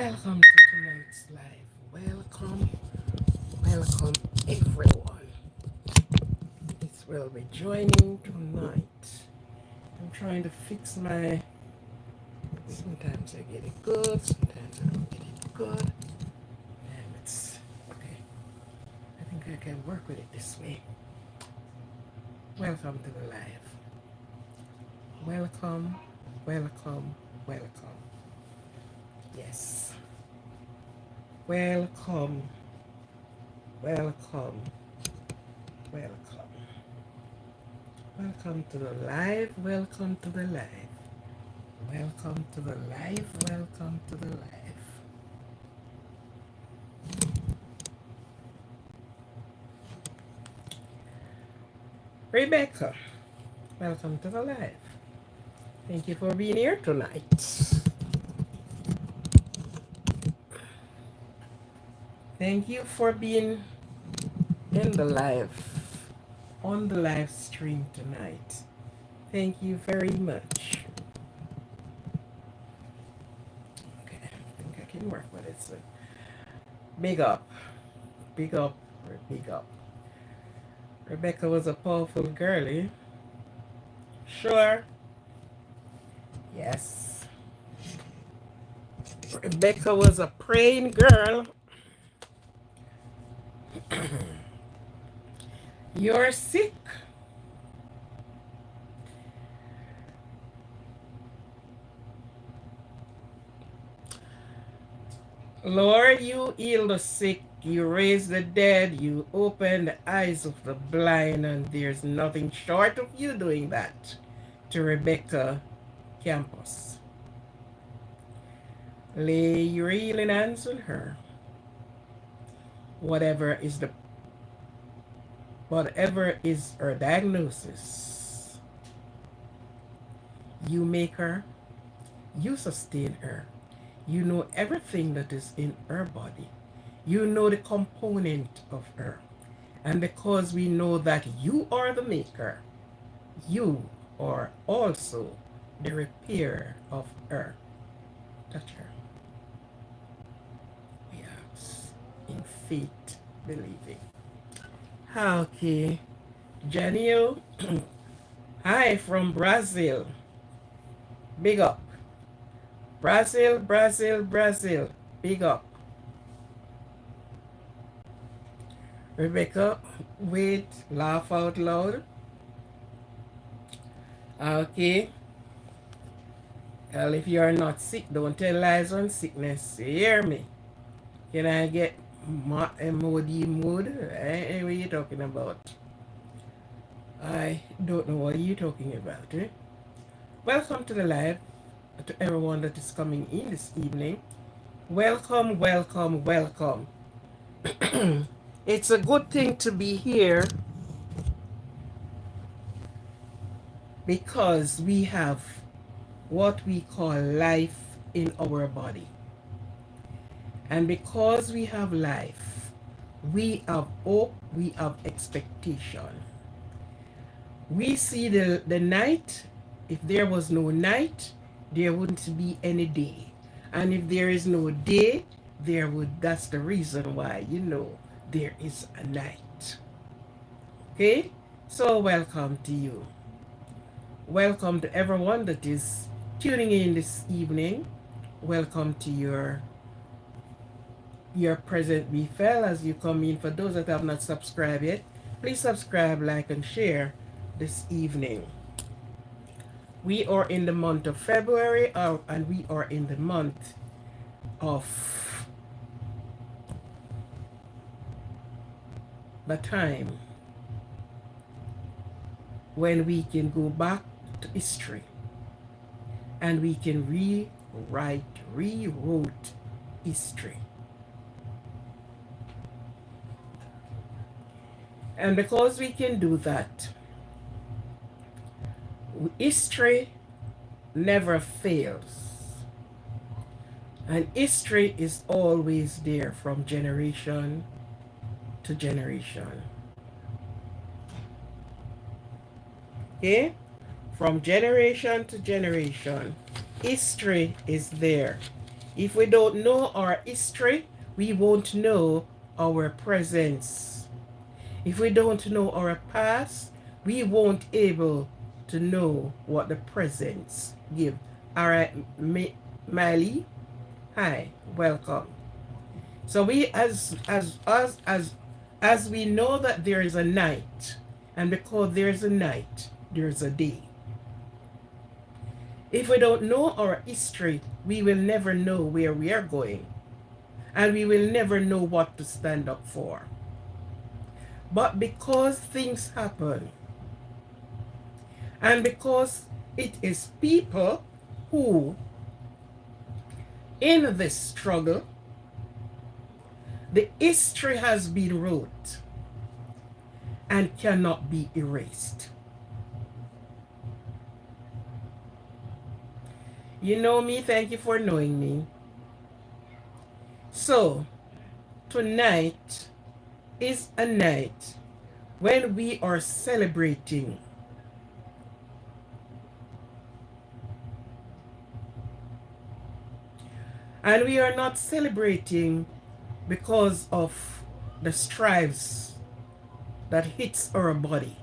Welcome to tonight's live. Welcome, welcome everyone. This will be joining tonight. I'm trying to fix my. Sometimes I get it good, sometimes I don't get it good. And it's okay. I think I can work with it this way. Welcome to the live. Welcome, welcome, welcome. Yes. Welcome, welcome, welcome. Welcome to the live. Welcome to the live. Welcome to the live. Welcome to the live. Rebecca, welcome to the live. Thank you for being here tonight. Thank you for being in the live, on the live stream tonight. Thank you very much. Okay, I think I can work with it. So big up, big up, big up. Rebecca was a powerful girlie. Sure. Yes. Rebecca was a praying girl. You're sick. Lord, you heal the sick, you raise the dead, you open the eyes of the blind, and there's nothing short of you doing that to Rebecca Campos. Lay your healing hands on her. Whatever is her diagnosis, you make her, you sustain her. You know everything that is in her body. You know the component of her. And because we know that you are the maker, you are also the repairer of her. Touch her. We ask in faith, believing. Okay. Janio, hi from Brazil. Big up. Brazil, Brazil, Brazil. Big up. Rebecca, wait, laugh out loud. Okay. Well, if you are not sick, don't tell lies on sickness. You hear me? Can I get MOD mood? What are you talking about? I don't know what you're talking about. Eh? Welcome to the live, to everyone that is coming in this evening. Welcome, welcome, welcome. It's a good thing to be here because we have what we call life in our body. And because we have life, we have hope, we have expectation. We see the night. If there was no night, there wouldn't be any day. And if there is no day, that's the reason why, there is a night. Okay? So welcome to you. Welcome to everyone that is tuning in this evening. Welcome to your present befell as you come in. For those that have not subscribed yet, please subscribe, like, and share this evening. We are in the month of February, and we are in the month of the time when we can go back to history and we can rewrote history. And because we can do that, history never fails. And history is always there from generation to generation. Okay? From generation to generation, history is there. If we don't know our history, we won't know our presence. If we don't know our past, we won't able to know what the presence give. All right, Miley, hi, welcome. So we, as we know that there is a night, and because there is a night, there is a day. If we don't know our history, we will never know where we are going, and we will never know what to stand up for. But because things happen, and because it is people who, in this struggle, the history has been wrote and cannot be erased. You know me, thank you for knowing me. So, tonight is a night when we are celebrating. And we are not celebrating because of the strives that hits our body,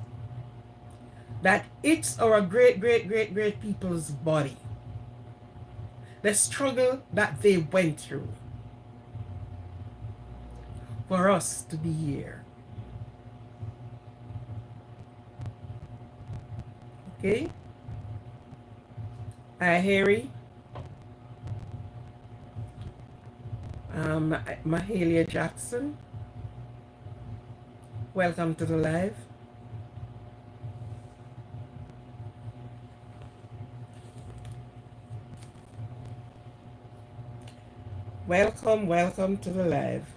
that hits our great, great, great, great people's body, the struggle that they went through for us to be here. Okay? Hi, Harry. Mahalia Jackson. Welcome to the live. Welcome, welcome to the live.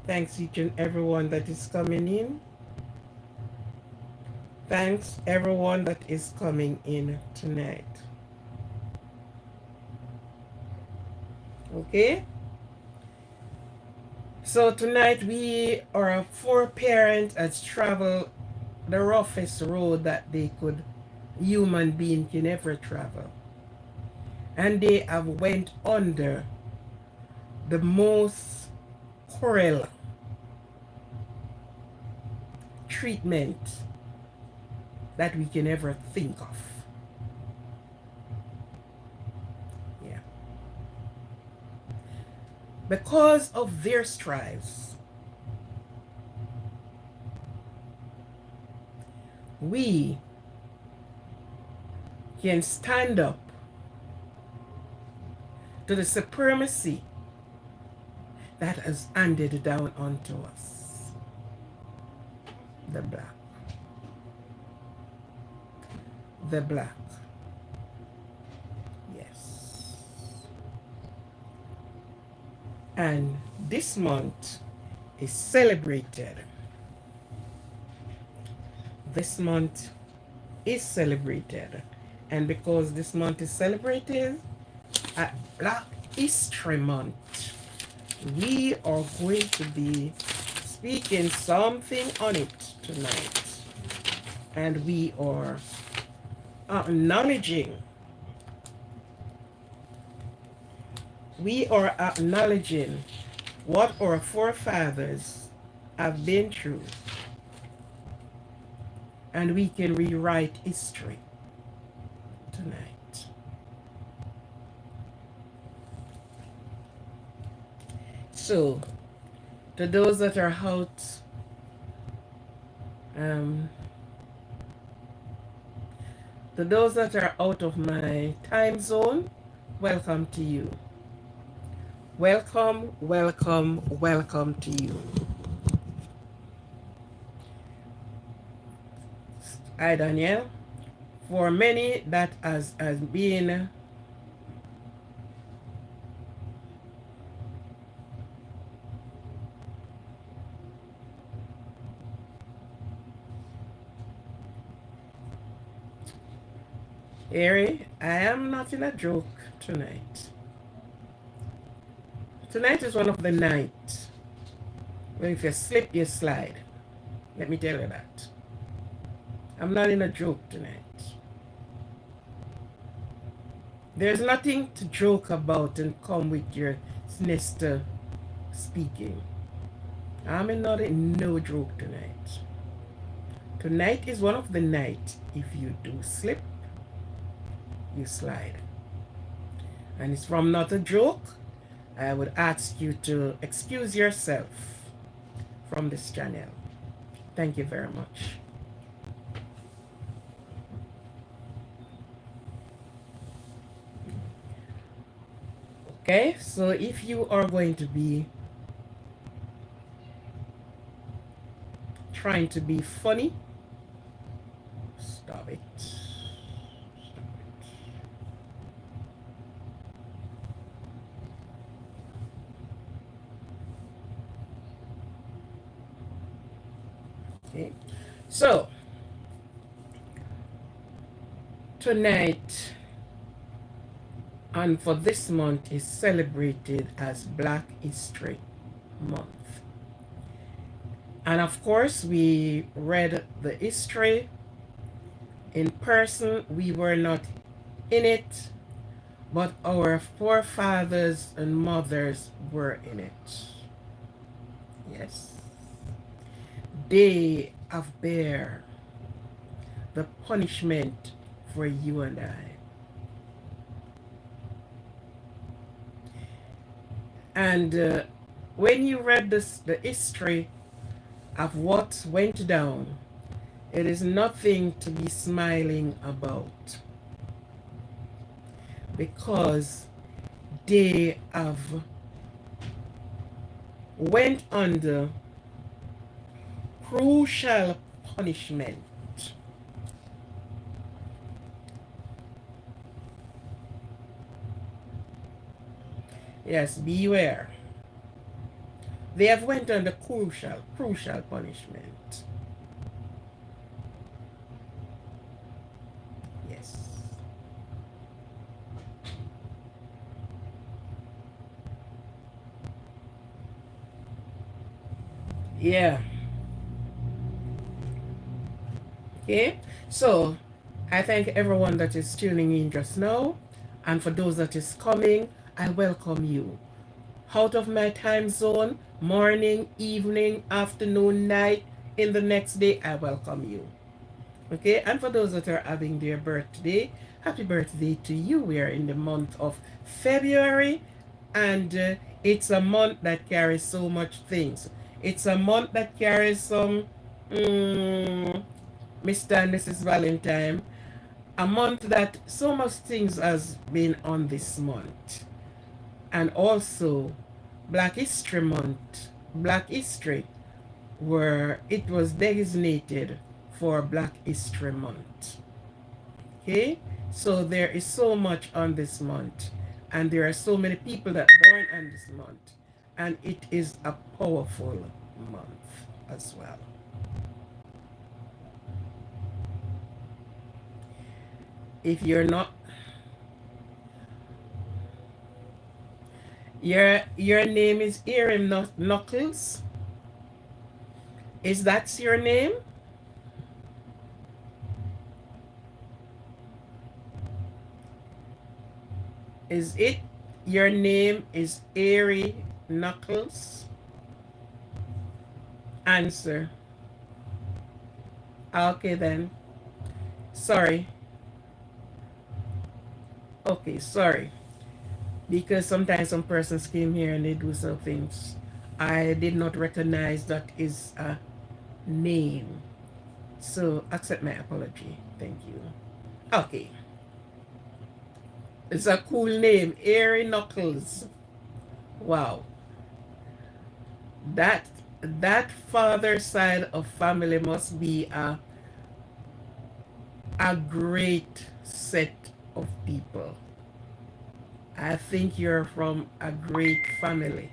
Thanks each and everyone that is coming in. Thanks everyone that is coming in tonight. Okay? So tonight we are 4 parents has traveled the roughest road that they could, human being can ever travel. And they have went under the most cruel treatment that we can ever think of. Yeah. Because of their strives, we can stand up to the supremacy that has handed down onto us. The black. The black. Yes. And this month is celebrated. This month is celebrated. And because this month is celebrated at Black History Month, we are going to be speaking something on it tonight. And we are acknowledging what our forefathers have been through, and we can rewrite history tonight. So, to those that are out, to those that are out of my time zone, welcome to you. Welcome, welcome, welcome to you. Hi, Danielle. For many that has been Harry, I am not in a joke tonight. Tonight is one of the nights where if you slip, you slide. Let me tell you that. I'm not in a joke tonight. There's nothing to joke about and come with your sinister speaking. I'm not in no joke tonight. Tonight is one of the night. If you do slip, you slide. And it's from not a joke. I would ask you to excuse yourself from this channel. Thank you very much. Okay, so if you are going to be trying to be funny, stop it. Okay, so tonight and for this month is celebrated as Black History Month. And of course, we read the history in person. We were not in it, but our forefathers and mothers were in it. Yes. They have bear the punishment for you and I. And when you read the history of what went down, it is nothing to be smiling about, because they have went under crucial punishment. Yes, beware. They have went under crucial punishment. Yes. Yeah. Okay. So I thank everyone that is tuning in just now. And for those that is coming, I welcome you. Out of my time zone, morning, evening, afternoon, night, in the next day, I welcome you. Okay, and for those that are having their birthday, happy birthday to you. We are in the month of February, and it's a month that carries so much things. It's a month that carries some Mr. and Mrs. Valentine. A month that so much things has been on this month. And also Black History Month, Black History, where it was designated for Black History Month. Okay, so there is so much on this month, and there are so many people that born on this month, and it is a powerful month as well. If you're not, your name is Erin Knuckles. Is that your name? Is it your name is Airy Knuckles? Answer. Okay then. Sorry. Okay, sorry. Because sometimes some persons came here and they do some things. I did not recognize that is a name. So accept my apology. Thank you. Okay. It's a cool name. Airy Knuckles. Wow. That father side of family must be a great set of people. I think you're from a great family.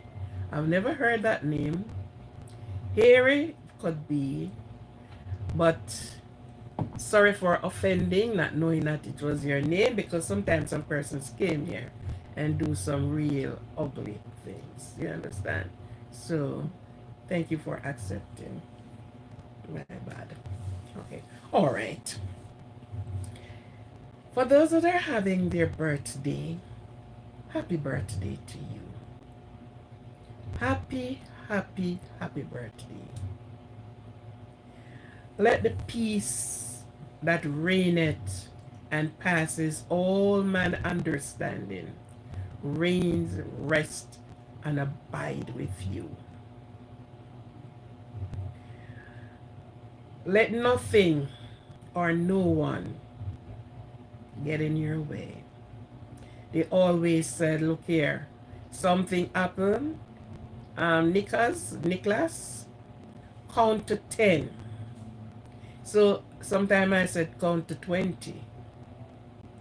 I've never heard that name. Harry could be, but sorry for offending, not knowing that it was your name, because sometimes some persons came here and do some real ugly things. You understand? So thank you for accepting. My bad. Okay. All right. For those that are having their birthday, happy birthday to you. Happy, happy, happy birthday. Let the peace that reigneth and passes all man understanding reigns, rest, and abide with you. Let nothing or no one get in your way. They always said, look here, something happened. Nicholas, count to 10. So sometimes I said count to 20.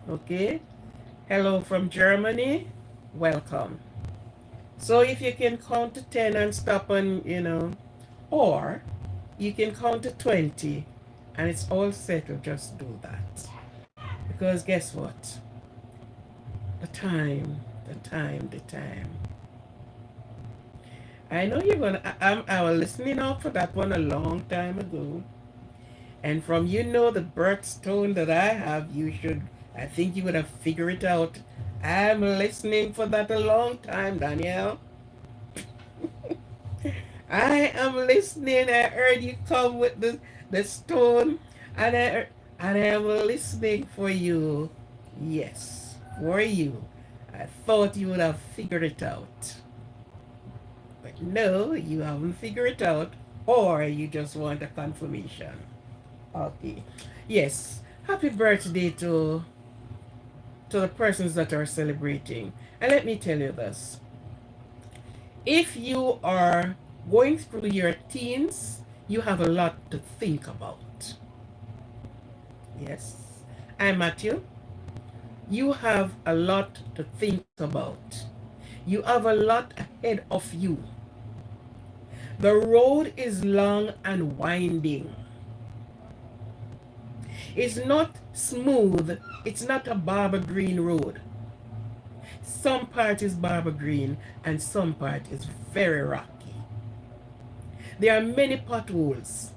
Okay? Hello from Germany. Welcome. So if you can count to 10 and stop and, or you can count to 20 and it's all settled, just do that. Because guess what? The time. I know you're gonna. I was listening out for that one a long time ago, and from the birthstone that I have, you should. I think you would have figured it out. I'm listening for that a long time, Danielle. I am listening. I heard you come with the stone, and I am listening for you. Yes, for you. I thought you would have figured it out. But no, you haven't figured it out, or you just want a confirmation. Okay. Yes. Happy birthday to the persons that are celebrating. And let me tell you this. If you are going through your teens, you have a lot to think about. Yes. I'm Matthew. You have a lot to think about. You have a lot ahead of you. The road is long and winding. It's not smooth. It's not a Barbara Green road. Some part is Barbara Green and some part is very rocky. There are many potholes.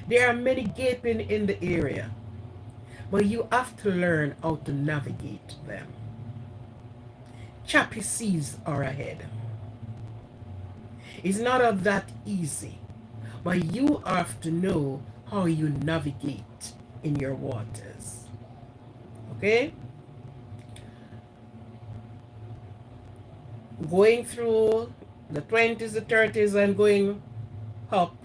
There are many gaping in the area. But you have to learn how to navigate them. Choppy seas are ahead. It's not all that easy, but you have to know how you navigate in your waters. Okay? Going through the 20s, the 30s, and going up.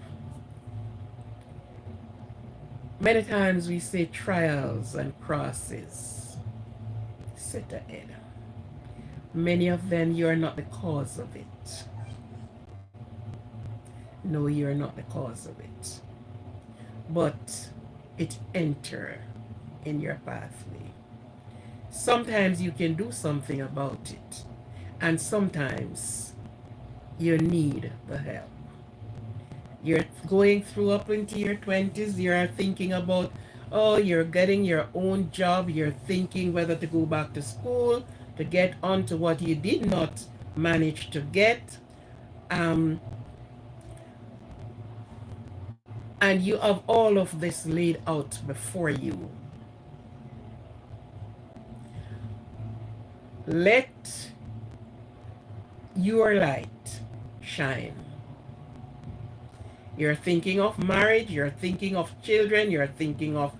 Many times we say trials and crosses set ahead. Many of them, you're not the cause of it. No, you're not the cause of it. But it enter in your pathway. Sometimes you can do something about it. And sometimes you need the help. You're going through up into your 20s, you're thinking about, oh, you're getting your own job, you're thinking whether to go back to school, to get onto what you did not manage to get. And you have all of this laid out before you. Let your light shine. You're thinking of marriage, you're thinking of children, you're thinking of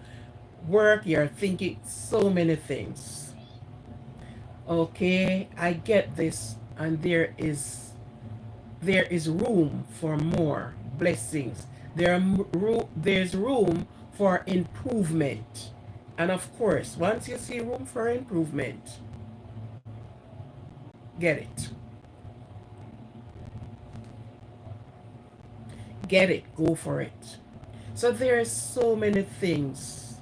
work, you're thinking so many things. Okay, I get this, and there is room for more blessings. There's room for improvement. And of course, once you see room for improvement, get it. Get it, go for it. So there are so many things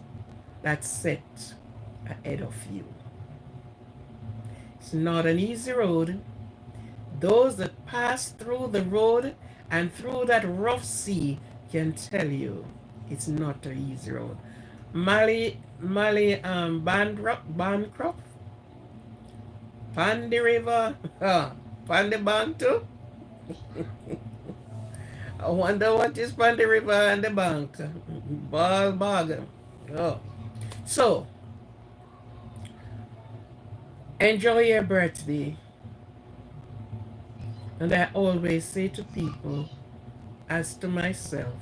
that set ahead of you. It's not an easy road. Those that pass through the road and through that rough sea can tell you it's not an easy road. Bancroft, Pan the River, Pan the Bank too. I wonder what is Pan the River and the bank. Ball bargain. Oh. So, Enjoy your birthday. And I always say to people, as to myself,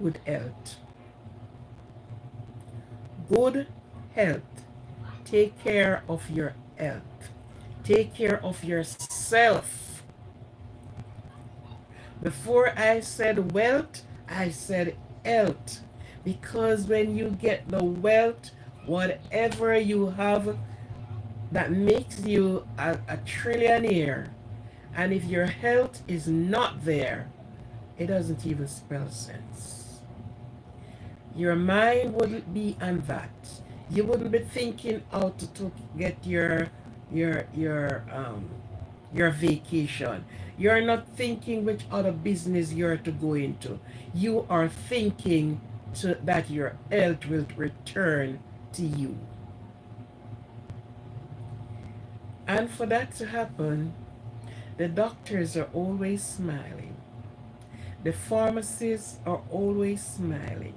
good health. Good health. Take care of your health. Take care of yourself. Before I said wealth, I said health. Because when you get the wealth, whatever you have that makes you a trillionaire, and if your health is not there, it doesn't even spell sense. Your mind wouldn't be on that. You wouldn't be thinking how to get your your um your vacation. You're not thinking which other business you're to go into. You are thinking that your health will return to you. And for that to happen, the doctors are always smiling. The pharmacists are always smiling.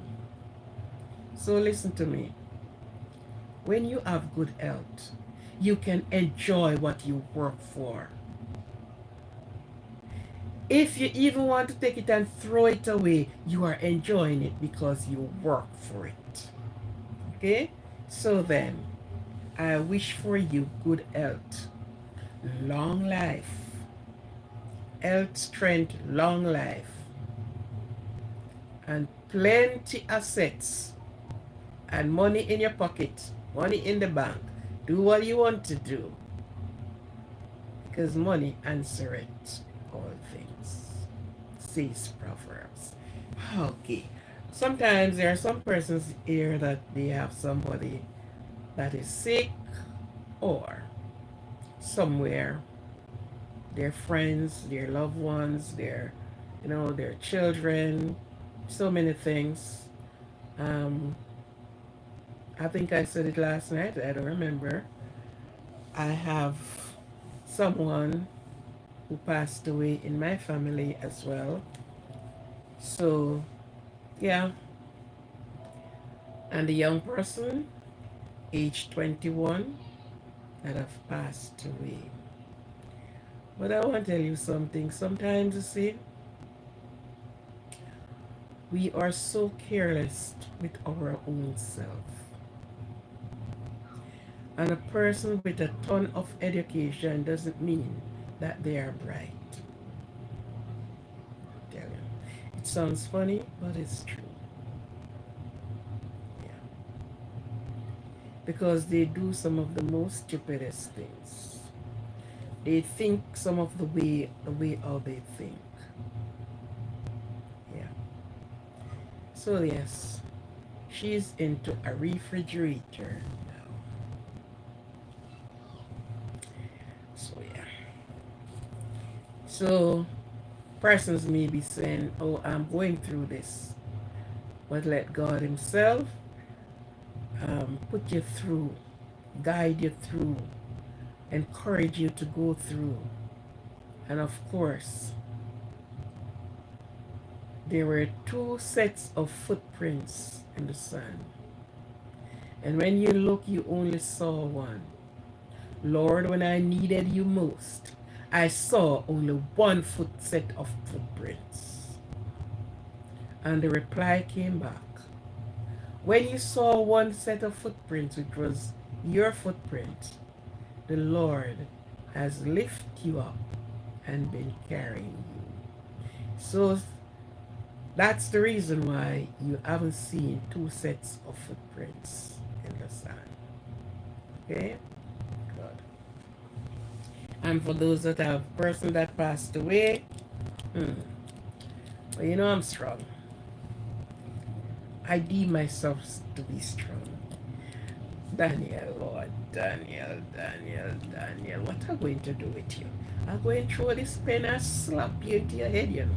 So listen to me. When you have good health, you can enjoy what you work for. If you even want to take it and throw it away, you are enjoying it because you work for it. Okay? So then, I wish for you good health, long life, health, strength, long life, and plenty assets and money in your pocket, money in the bank. Do what you want to do because money answereth all things, says Proverbs. Okay. Sometimes there are some persons here that they have somebody that is sick or somewhere, their friends, their loved ones, their children, so many things. Um, I think I said it last night, I don't remember. I have someone who passed away in my family as well. So, yeah. And the young person, age 21, that have passed away. But I want to tell you something. Sometimes, you see, we are so careless with our own self. And a person with a ton of education doesn't mean that they are bright. I tell you. It sounds funny, but it's true. Yeah. Because they do some of the most stupidest things. They think some of the way how they think. Yeah. So yes, she's into a refrigerator now. So yeah. So persons may be saying, oh, I'm going through this. But let God himself put you through, guide you through, encourage you to go through. And of course, there were two sets of footprints in the sand. And when you look, you only saw one. Lord, when I needed you most, I saw only one set of footprints. And the reply came back. When you saw one set of footprints, which was your footprint, the Lord has lifted you up and been carrying you. So that's the reason why you haven't seen two sets of footprints in the sand. Okay? Good. And for those that have person that passed away, well, you know I'm strong. I deem myself to be strong. Daniel, Lord, Daniel, what am I going to do with you? I'm going to throw this pen and slap you into your head, you know.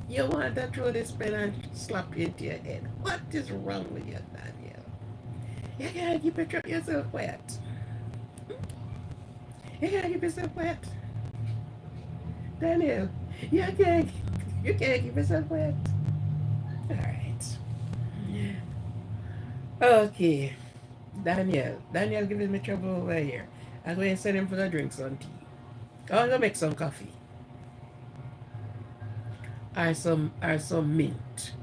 You want to throw this pen and slap you into your head. What is wrong with you, Daniel? You can't keep yourself quiet. You can't keep yourself quiet. Daniel, you can't keep yourself quiet. All right. Okay. Daniel giving me trouble over here. I'm going to send him for the drinks on tea. I'm gonna make some coffee. Or some mint.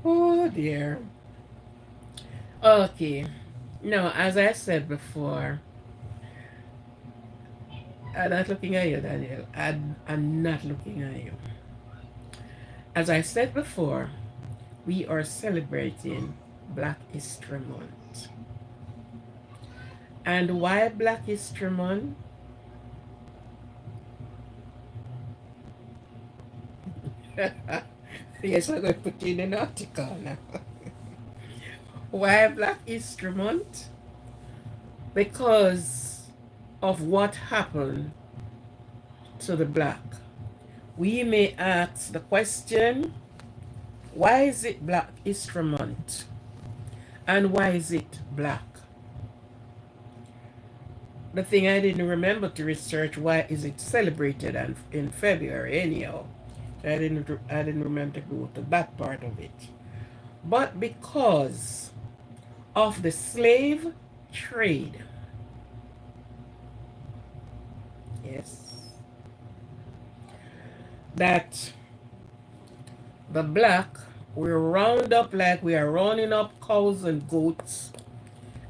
Oh dear. Okay. No, as I said before, I'm not looking at you, Daniel. I'm not looking at you. As I said before, we are celebrating Black History Month. And why Black History Month? Yes, I'm going to put you in an article now. Why Black History Month? Because of what happened to the black. We may ask the question, why is it Black History Month? And why is it black? The thing I didn't remember to research, why is it celebrated in February anyhow? I didn't remember to go to that part of it. But because of the slave trade. Yes. That the black we round up like we are rounding up cows and goats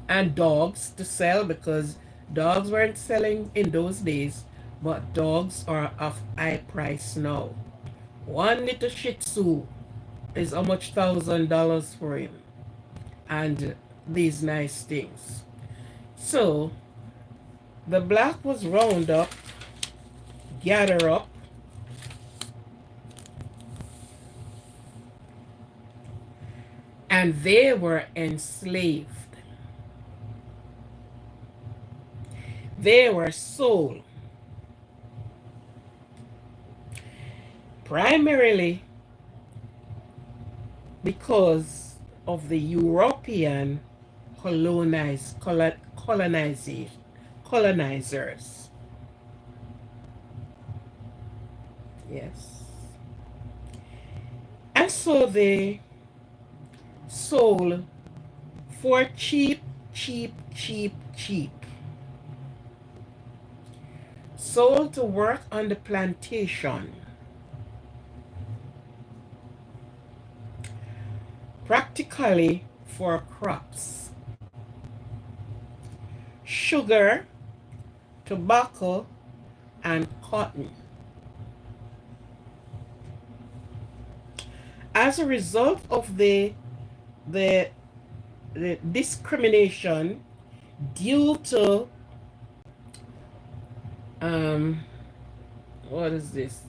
and dogs to sell, because dogs weren't selling in those days, but dogs are of high price now. One little Shih Tzu is how much $1,000 for him, and these nice things. So the black was round up, gather up, and they were enslaved. They were sold primarily because of the European colonizers. Yes. And so they sold for cheap, cheap, cheap, cheap. Sold to work on the plantation. Practically for crops. Sugar, tobacco, and cotton. As a result of the discrimination due to what is this?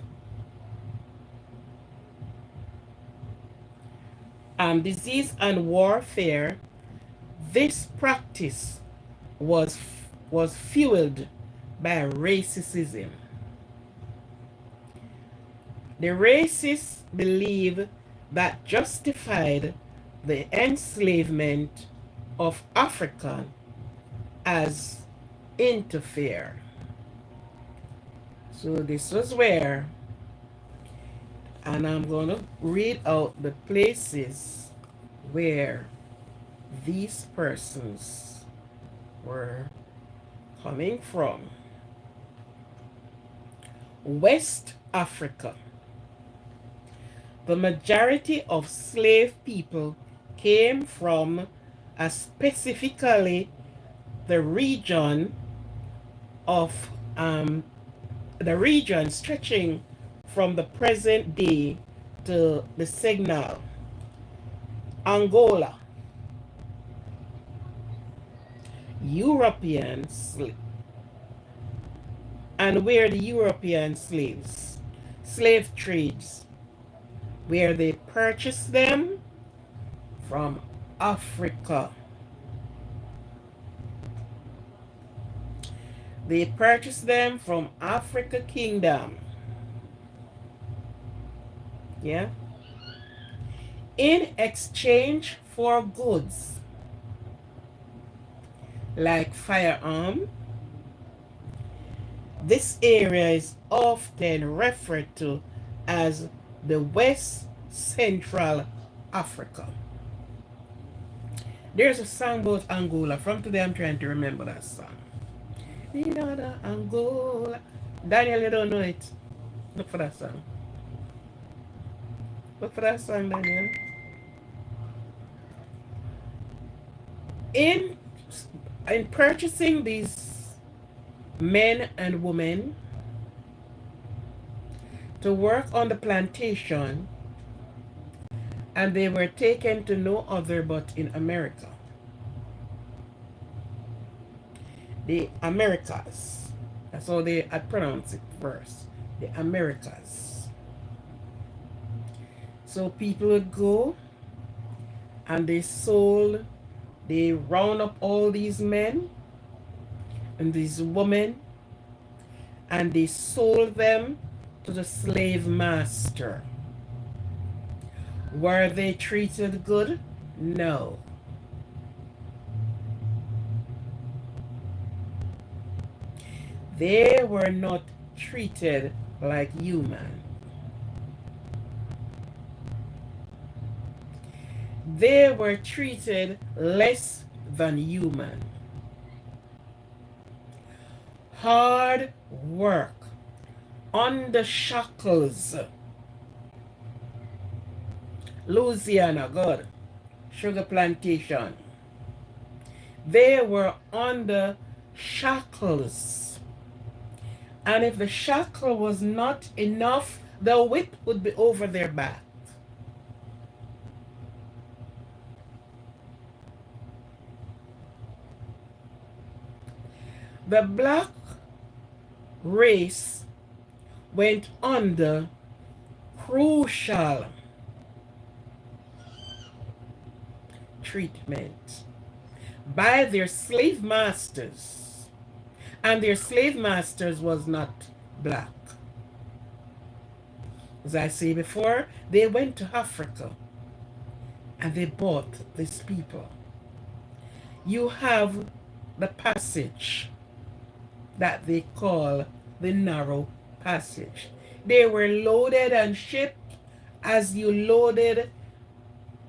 Disease and warfare, this practice was fueled by racism. The racists believe that justified the enslavement of Africa as interfere. So this was where, and I'm going to read out the places where these persons were coming from. West Africa. The majority of slave people came from specifically the region of the region stretching from the present day to the Senegal, Angola, Europeans, and where the European slave trades, where they purchased them from Africa. They purchased them from Africa Kingdom. Yeah. In exchange for goods like firearm, This area is often referred to as the West Central Africa. There's a song about Angola. From today, I'm trying to remember that song. Angola. Daniel, you don't know it. Look for that song. Look for that song, Daniel. In purchasing these men and women to work on the plantation, and they were taken to no other but in America. The Americas. That's how I pronounce it first. The Americas. So people would go and they round up all these men and these women, and they sold them to the slave master. Were they treated good? No. They were not treated like human. They were treated less than human. Hard work, under shackles. Louisiana, good. Sugar plantation. They were under shackles. And if the shackle was not enough, the whip would be over their back. The black race went under crucial treatment by their slave masters, and their slave masters was not black. As I say before, they went to Africa and they bought these people. You have the passage that they call the narrow passage. They were loaded and shipped as you loaded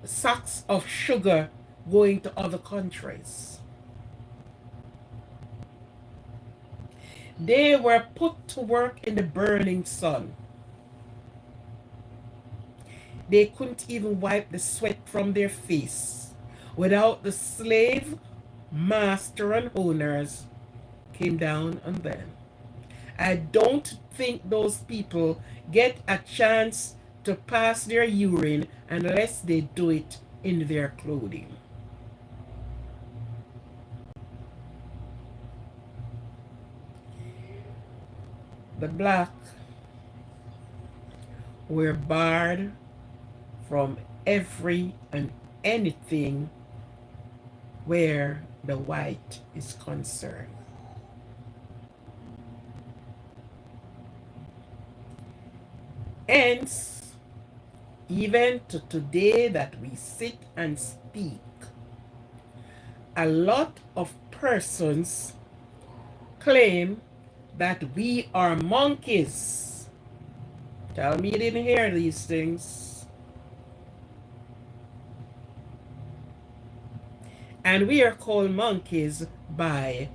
sacks of sugar going to other countries. They were put to work in the burning sun. They couldn't even wipe the sweat from their face without the slave master and owners came down on them. I don't think those people get a chance to pass their urine unless they do it in their clothing. The black were barred from every and anything where the white is concerned. Hence, even to today that we sit and speak, a lot of persons claim that we are monkeys. Tell me you didn't hear these things. And we are called monkeys by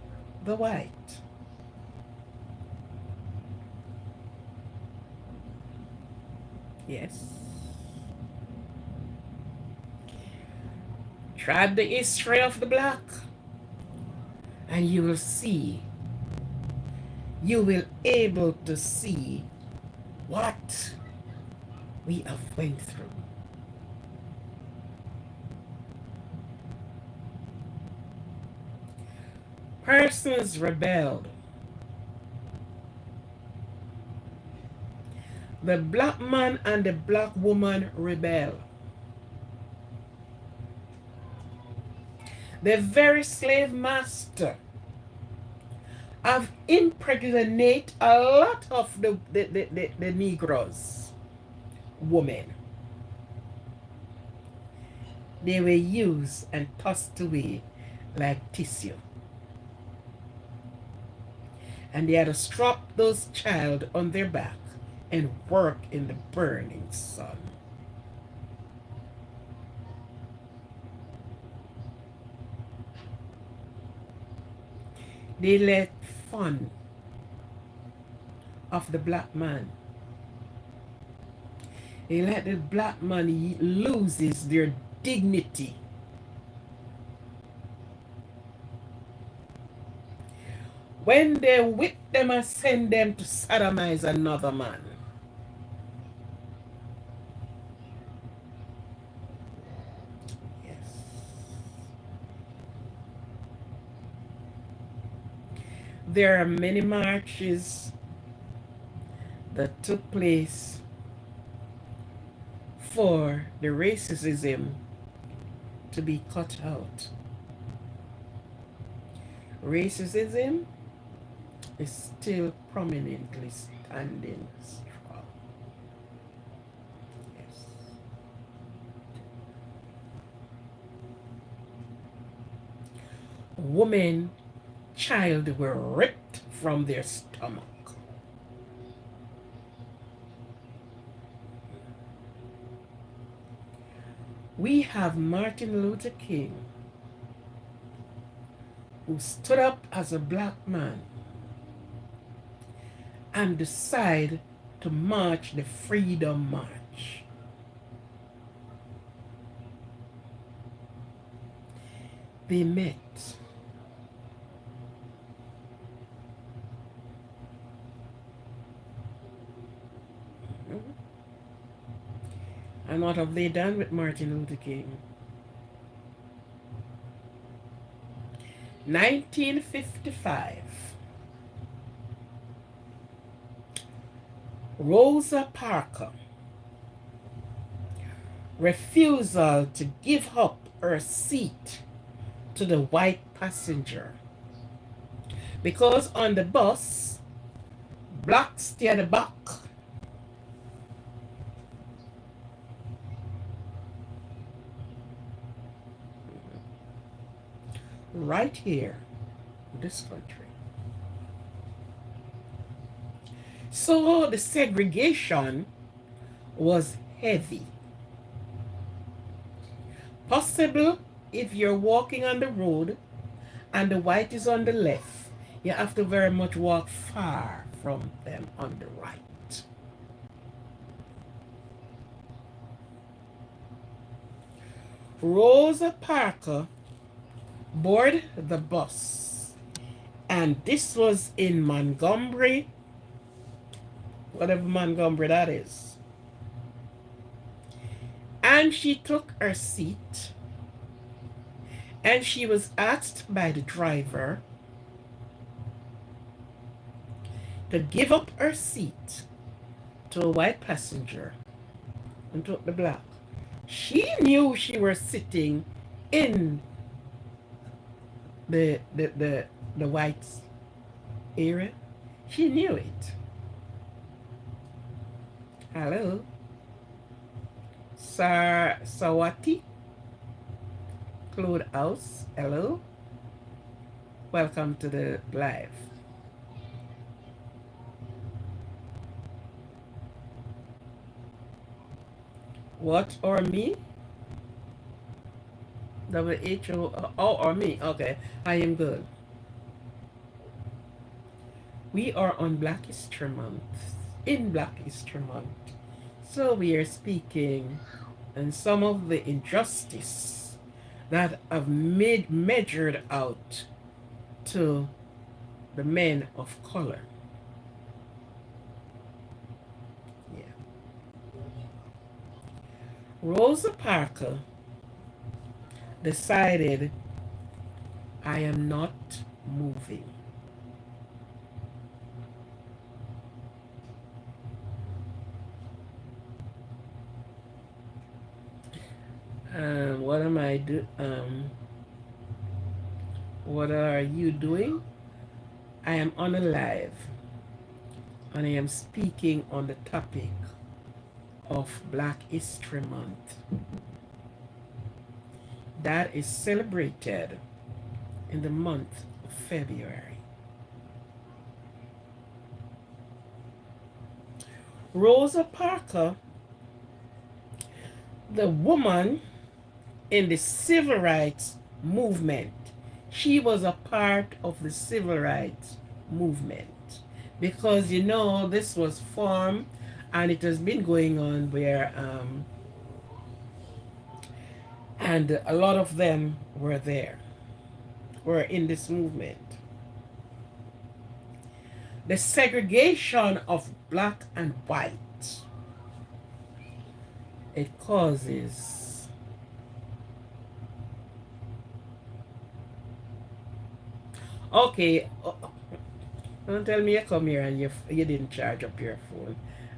the white. Yes. Try the history of the black, and you will see, you will able to see what we have went through. Persons rebelled. The black man and the black woman rebel. The very slave master have impregnated a lot of the Negroes, women. They were used and tossed away like tissue. and they had to strap those child on their back and work in the burning sun. They let fun of the black man. They let the black man loses their dignity. When they whip them and send them to sodomize another man. Yes. There are many marches that took place for the racism to be cut out. Racism is still prominently standing strong. Yes. Woman, child were ripped from their stomach. We have Martin Luther King, who stood up as a black man and decided to march the Freedom March. They met. And what have they done with Martin Luther King? 1955, Rosa Parks' refusal to give up her seat to the white passenger, because on the bus, blacks stay at the back. Right here in this country. So the segregation was heavy. Possible if you're walking on the road and the white is on the left, you have to very much walk far from them on the right. Rosa Parks boarded the bus, and this was in Montgomery, whatever Montgomery that is. And she took her seat, and she was asked by the driver to give up her seat to a white passenger and took the black. She knew she was sitting in the white area. She knew it. Hello. Sawati. Claude House. Hello. Welcome to the live. What or me? WHO. Oh, or me. Okay. I am good. We are on Black History Month. In Black History Month. So we are speaking on some of the injustice that have measured out to the men of color. Yeah. Rosa Parks decided, I am not moving. What am I do? What are you doing? I am on a live, and I am speaking on the topic of Black History Month that is celebrated in the month of February. Rosa Parks, the woman in the civil rights movement, she was a part of the civil rights movement, because you know this was formed and it has been going on where and a lot of them were in this movement. The segregation of black and white, it causes okay. Don't tell me you come here and you didn't charge up your phone.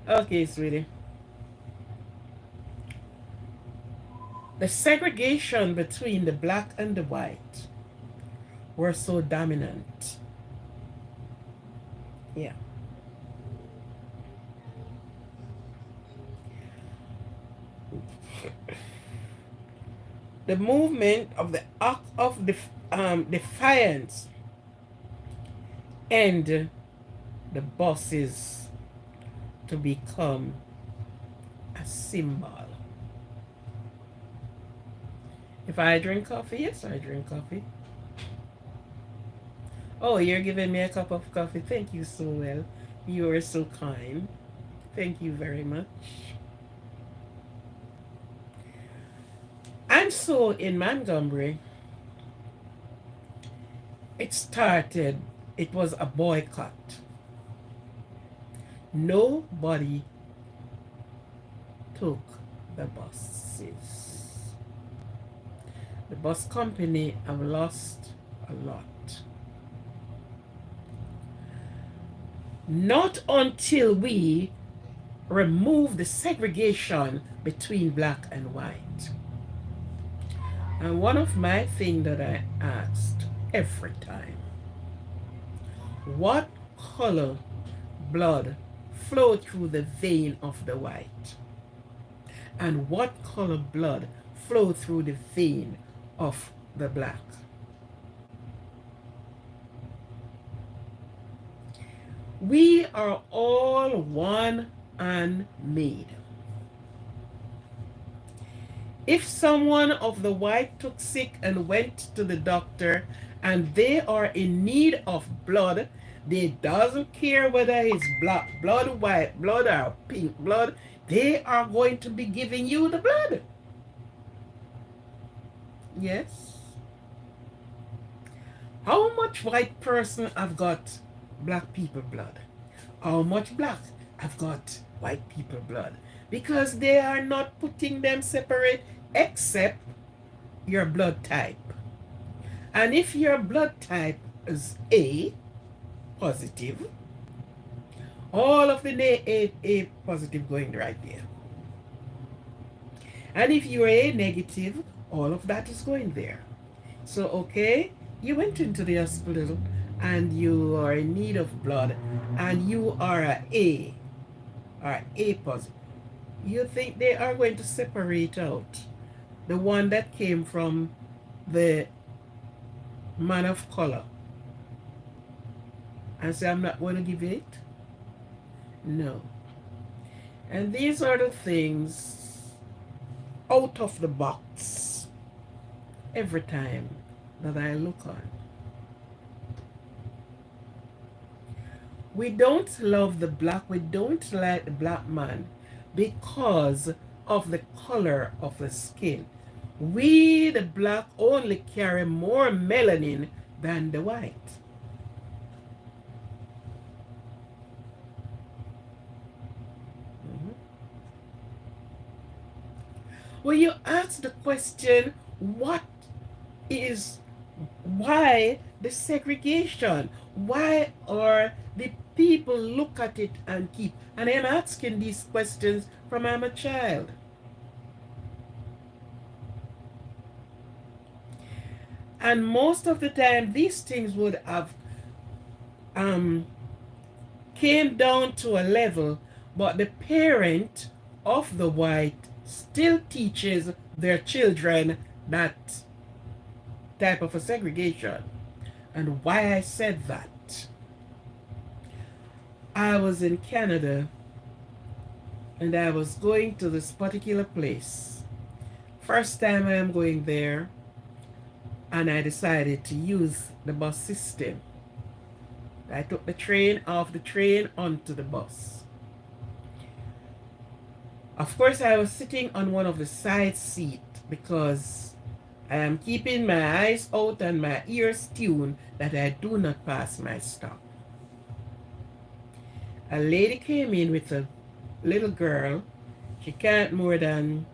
Okay, sweetie. The segregation between the black and the white were so dominant. Yeah. The movement of the Act of Defiance and the buses to become a symbol. If I drink coffee, yes, I drink coffee. Oh, you're giving me a cup of coffee. Thank you so well. You are so kind. Thank you very much. And so in Montgomery, it was a boycott. Nobody took the buses. The bus company have lost a lot. Not until we remove the segregation between black and white. And one of my things that I asked every time, what color blood flowed through the vein of the white? And what color blood flowed through the vein of the black? We are all one and made. If someone of the white took sick and went to the doctor and they are in need of blood, they doesn't care whether it's black blood, white blood, or pink blood, they are going to be giving you the blood. Yes. How much white person have got black people blood? How much black have got white people blood? Because they are not putting them separate except your blood type. And if your blood type is A positive, all of the A positive going right there. And if you're A negative, all of that is going there. So, okay, you went into the hospital and you are in need of blood and you are A positive. You think they are going to separate out the one that came from the man of color and say, I'm not going to give it? No. And these are the things out of the box every time that I look on. We don't love the black, we don't like the black man because of the color of the skin. We, the black, only carry more melanin than the white. When you ask the question, why the segregation? Why are the people look at it and keep? And I'm asking these questions from I'm a child. And most of the time, these things would have came down to a level, but the parent of the white still teaches their children that type of a segregation. And why I said that, I was in Canada and I was going to this particular place. First time I am going there, and I decided to use the bus system. I took the train, off the train onto the bus. Of course, I was sitting on one of the side seats because I am keeping my eyes out and my ears tuned that I do not pass my stop. A lady came in with a little girl. She can't more than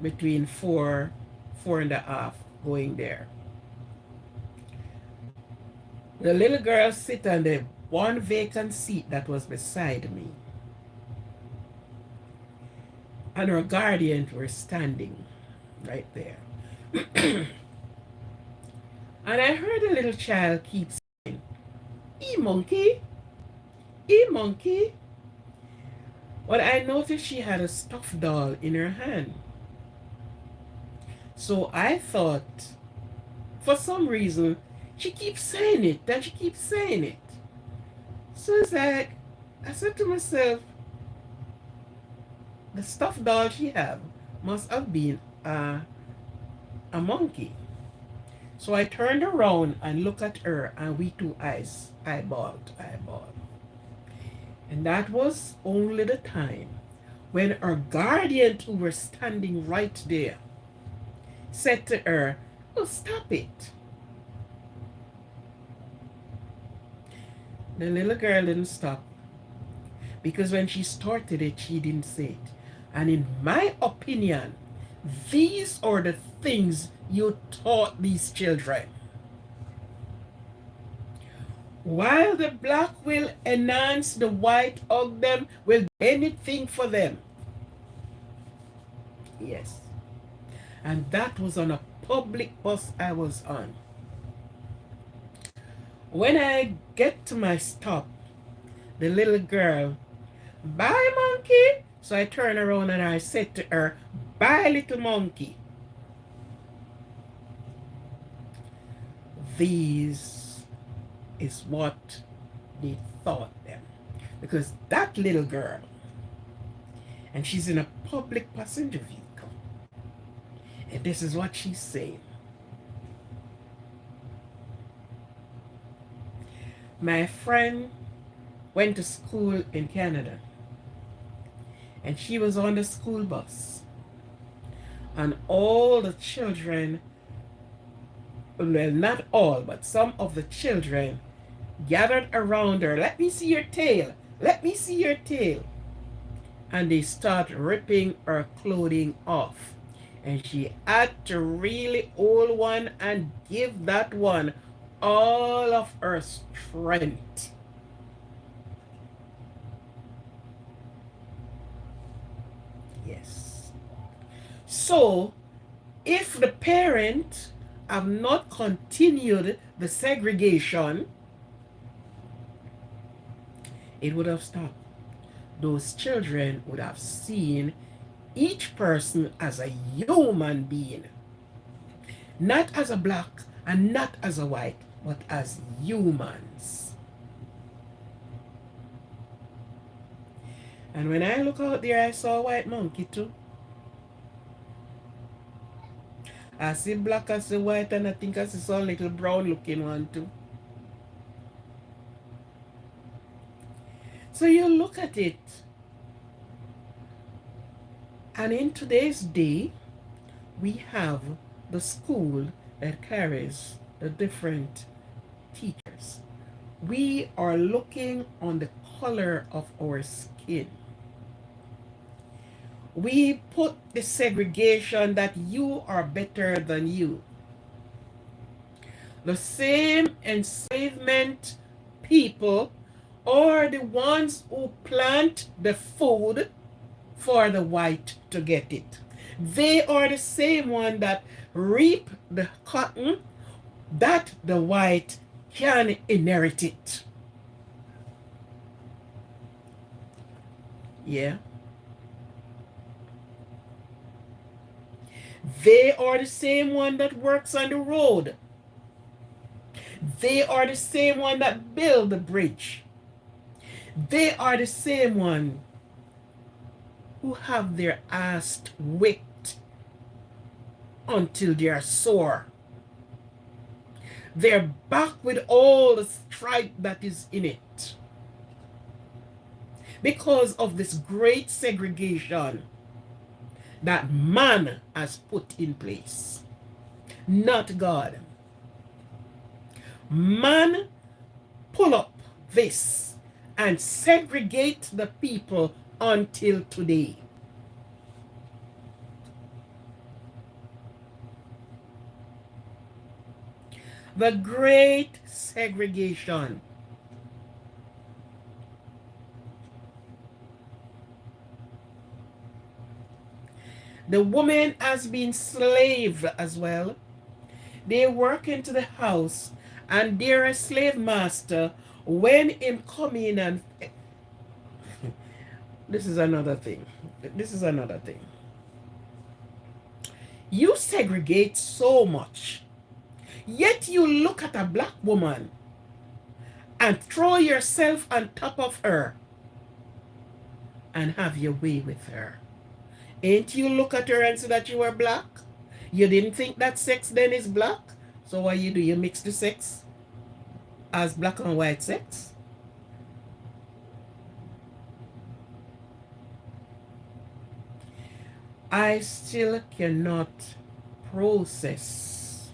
between 4 and a half going there. The little girl sit on the one vacant seat that was beside me, and her guardian were standing right there. And I heard the little child keep saying, "E monkey, e monkey." But I noticed she had a stuffed doll in her hand. So I thought, for some reason, she keeps saying it, and she keeps saying it. So it's like, I said to myself, the stuffed doll she had must have been a monkey. So I turned around and looked at her, and we two eyes, eyeball to eyeball. And that was only the time when her guardian, who were standing right there, said to her, "Oh, stop it." The little girl didn't stop, because when she started it, she didn't say it. And in my opinion, these are the things you taught these children. While the black will enhance, the white of them will do anything for them. Yes. And that was on a public bus I was on. When I get to my stop, the little girl, "Bye, monkey." So I turn around and I said to her, "Bye, little monkey." These is what they taught them. Because that little girl, and she's in a public passenger vehicle, and this is what she's saying. My friend went to school in Canada, and she was on the school bus, and all the children, well, not all, but some of the children gathered around her. "Let me see your tail. Let me see your tail." And they start ripping her clothing off. And she had to really hold one and give that one all of her strength. Yes. So, if the parent have not continued the segregation, it would have stopped. Those children would have seen each person as a human being, not as a black and not as a white, but as humans. And when I look out there, I saw a white monkey too. I see black, I see white, and I think I see some little brown looking one too. So you look at it, and in today's day, we have the school that carries the different teachers. We are looking on the color of our skin. We put the segregation that you are better than you. The same enslavement people are the ones who plant the food for the white to get it. They are the same one that reap the cotton that the white can inherit it. Yeah. They are the same one that works on the road. They are the same one that build the bridge. They are the same one who have their ass whipped until they are sore. They're back with all the stripe that is in it because of this great segregation that man has put in place, not God. Man pull up this and segregate the people until today. The great segregation. The woman has been slave as well. They work into the house and they're a slave master when him come in and this is another thing. This is another thing. You segregate so much, yet you look at a black woman and throw yourself on top of her and have your way with her. Ain't you look at her and say that you are black? You didn't think that sex then is black? So what you do? You mix the sex as black and white sex? I still cannot process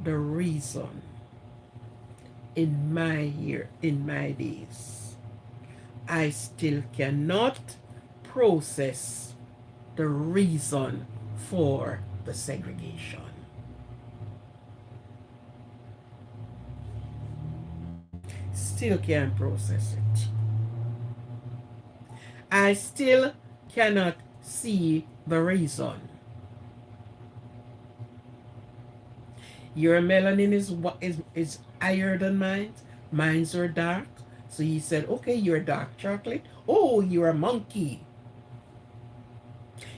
the reason in my days. I still cannot process the reason for the segregation. Still can't process it. I still cannot see the reason. Your melanin is higher than mine. Mine's are dark. So he said, okay, you're dark chocolate. Oh, you're a monkey.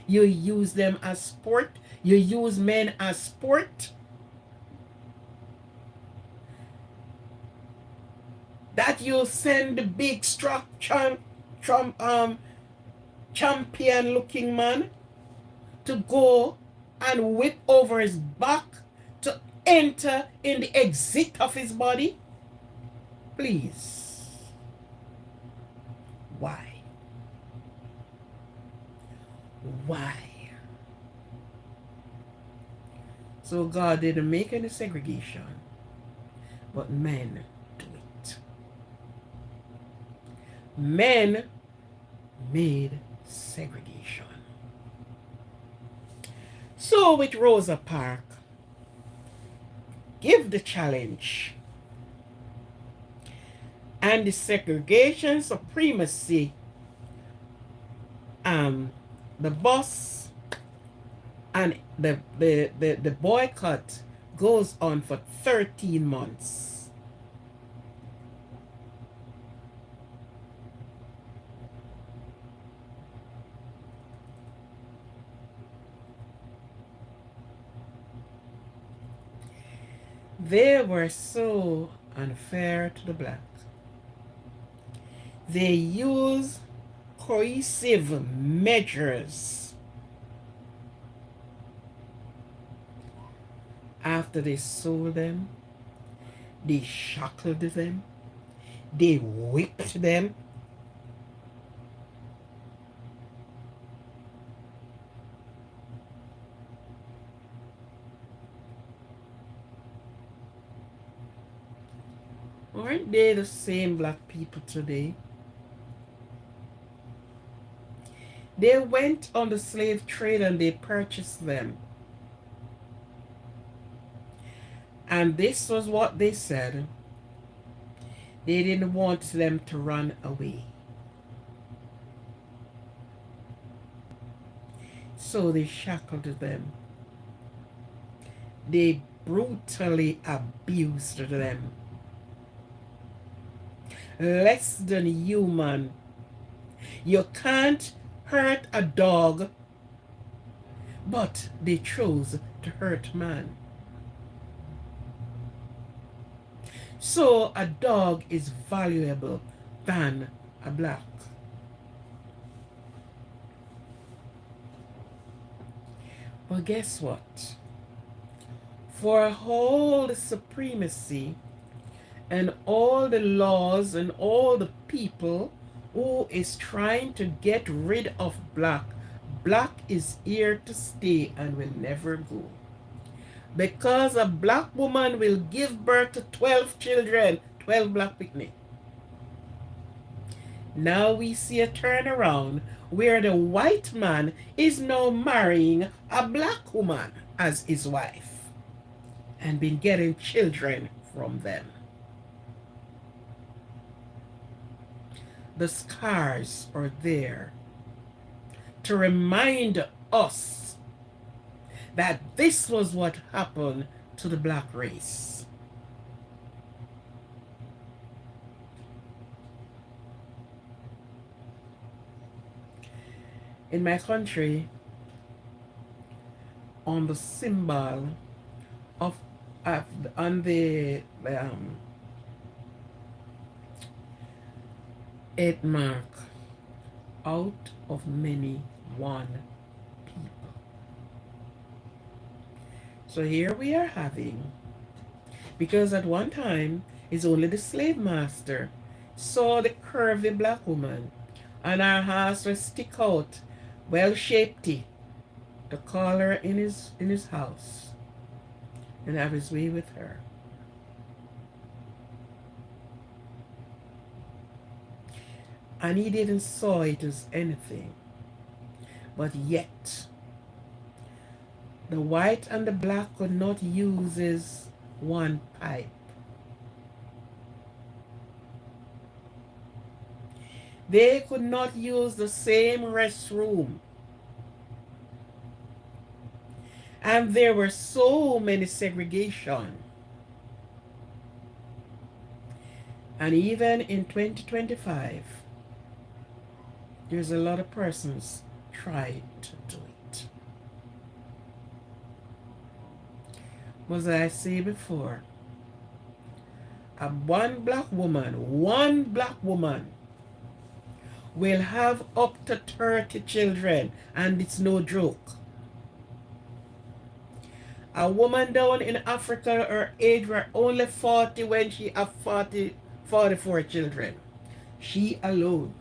You use them as sport. You use men as sport. That you send the big champion looking man to go and whip over his back to enter in the exit of his body? Please. Why? Why? So God didn't make any segregation, but men do it. Men made segregation. So with Rosa Parks, give the challenge and the segregation supremacy, the boss and the boycott goes on for 13 months. They were so unfair to the blacks. They use coercive measures after they sold them. They shackled them. They whipped them. Aren't they the same black people today? They went on the slave trade and they purchased them. And this was what they said. They didn't want them to run away. So they shackled them. They brutally abused them. Less than human. You can't hurt a dog, but they chose to hurt man. So a dog is valuable than a black. But guess what? For all the supremacy and all the laws and all the people who is trying to get rid of black, black is here to stay and will never go. Because a black woman will give birth to 12 children, 12 black picnic. Now we see a turnaround where the white man is now marrying a black woman as his wife and been getting children from them. The scars are there to remind us that this was what happened to the black race. In my country, on the symbol of on the 8 mark, out of many one people. So here we are having, because at one time it's only the slave master saw the curvy black woman and her horse will stick out, well shaped, to call her in his house and have his way with her. And he didn't saw it as anything. But yet, the white and the black could not use his one pipe. They could not use the same restroom. And there were so many segregation. And even in 2025, there's a lot of persons trying to do it. But as I say before, one black woman will have up to 30 children, and it's no joke. A woman down in Africa, her age were only 40 when she had 44 children. She alone.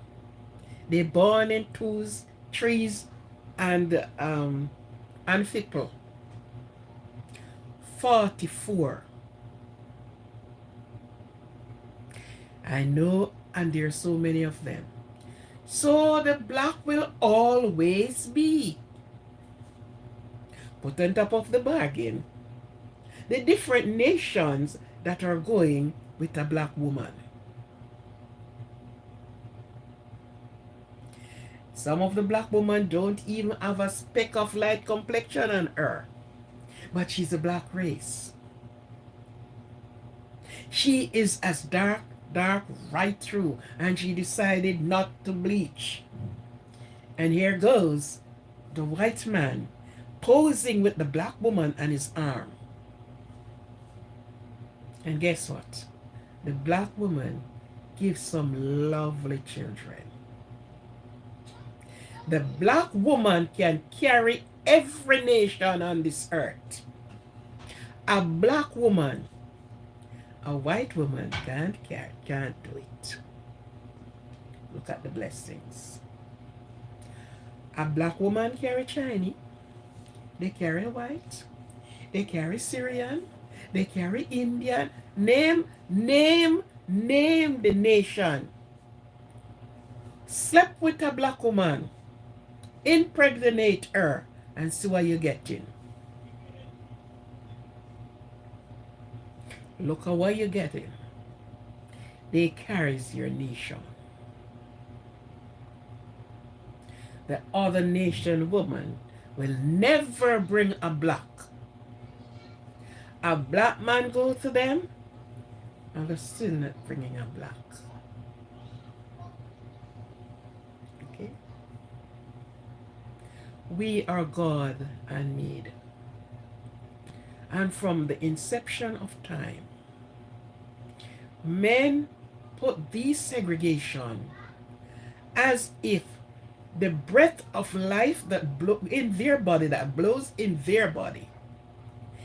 They born in twos, trees, and fickle. 44. I know, and there are so many of them. So the black will always be. Put on top of the bargain, the different nations that are going with a black woman. Some of the black women don't even have a speck of light complexion on her, but she's a black race. She is as dark right through, and she decided not to bleach. And here goes the white man posing with the black woman on his arm. And guess what? The black woman gives some lovely children. The black woman can carry every nation on this earth. A black woman, a white woman can't do it. Look at the blessings. A black woman carry Chinese. They carry white. They carry Syrian. They carry Indian. Name the nation. Slept with a black woman. Impregnate her and see what you're getting. Look at what you're getting. They carries your nation. The other nation woman will never bring a black. A black man go to them, and they're still not bringing a black. Okay? We are God and made. And from the inception of time, men put this segregation as if The breath of life that blows in their body, that blows in their body,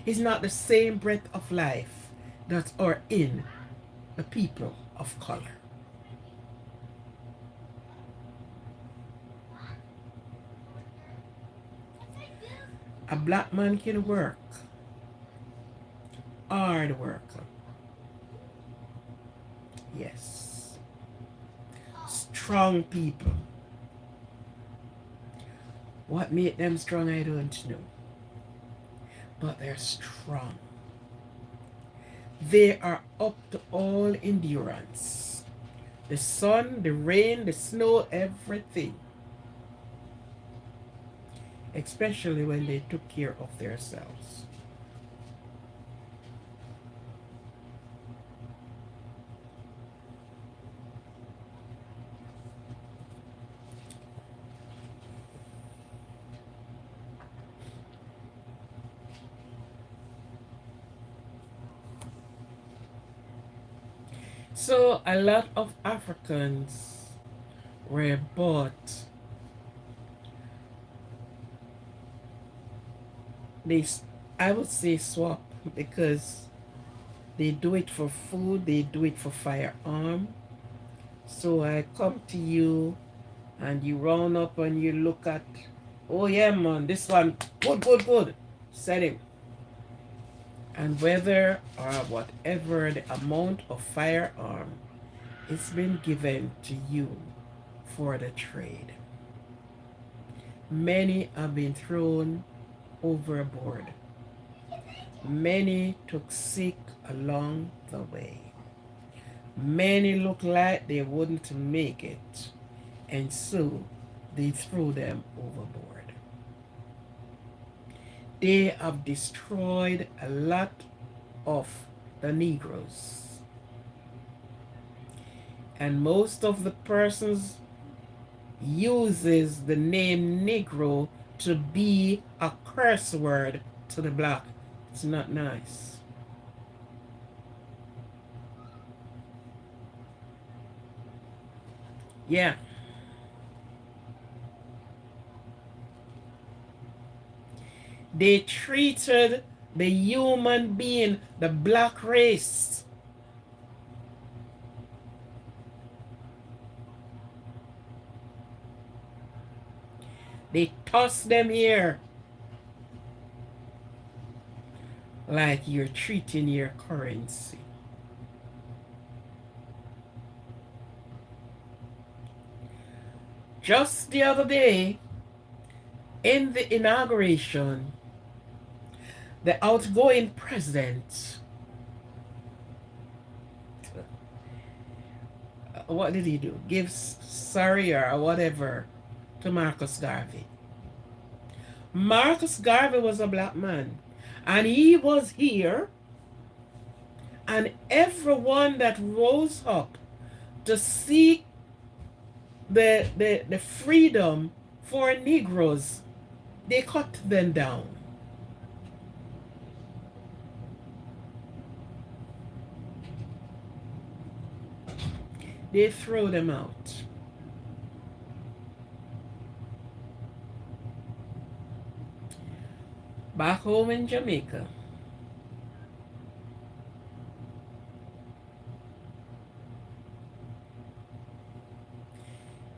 is not the same breath of life that are in the people of color. A black man can work, hard work, yes. Strong people. What made them strong, I don't know. But they're strong. They are up to all endurance. The sun, the rain, the snow, everything. Especially when they took care of themselves. So a lot of Africans were bought. They, I would say swap, because they do it for food, they do it for firearm. So I come to you and you round up and you look at, oh yeah man, this one, good, good, good. Set him. And whether or whatever the amount of firearm, it's been given to you for the trade. Many have been thrown overboard. Many took sick along the way. Many looked like they wouldn't make it, and so they threw them overboard. They have destroyed a lot of the Negroes. And most of the persons uses the name Negro to be a curse word to the black. It's not nice. Yeah. They treated the human being, the black race, they toss them here like you're treating your currency. Just the other day, in the inauguration, the outgoing president, what did he do? Give sorry or whatever to Marcus Garvey. Marcus Garvey was a black man, and he was here, and everyone that rose up to seek the freedom for Negroes, they cut them down. They throw them out. Back home in Jamaica,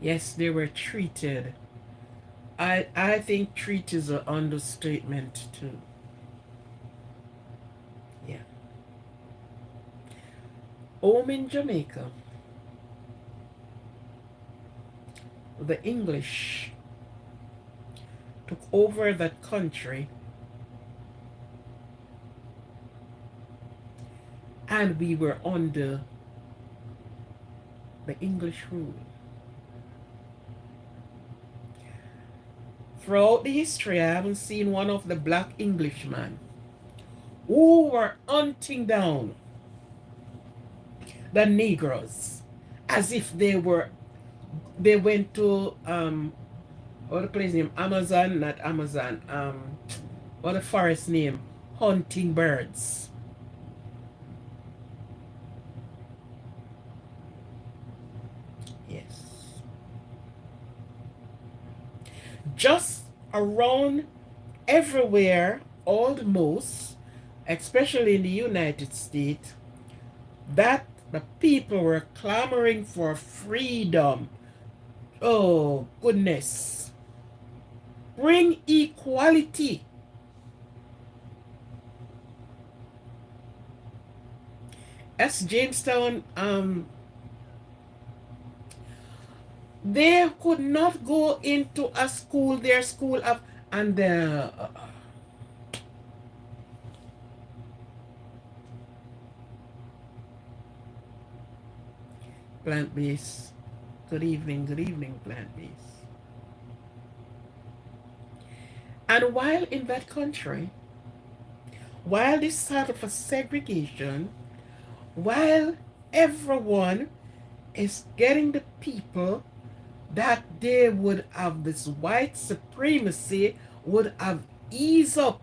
yes, they were treated. I think treat is an understatement too. Yeah. Home in Jamaica, the English took over that country, and we were under the English rule. Throughout the history, I haven't seen one of the black Englishmen who were hunting down the Negroes as if they went to what the place name, Amazon, not Amazon, what the forest name, hunting birds. Yes. Just around everywhere, almost, especially in the United States, that the people were clamoring for freedom. Oh, goodness. Bring equality. As Jamestown, they could not go into a school, their school of, and plant-based. Good evening, plant-based. And while in that country, while this sort of a segregation, while everyone is getting the people that they would have this white supremacy would have eased up,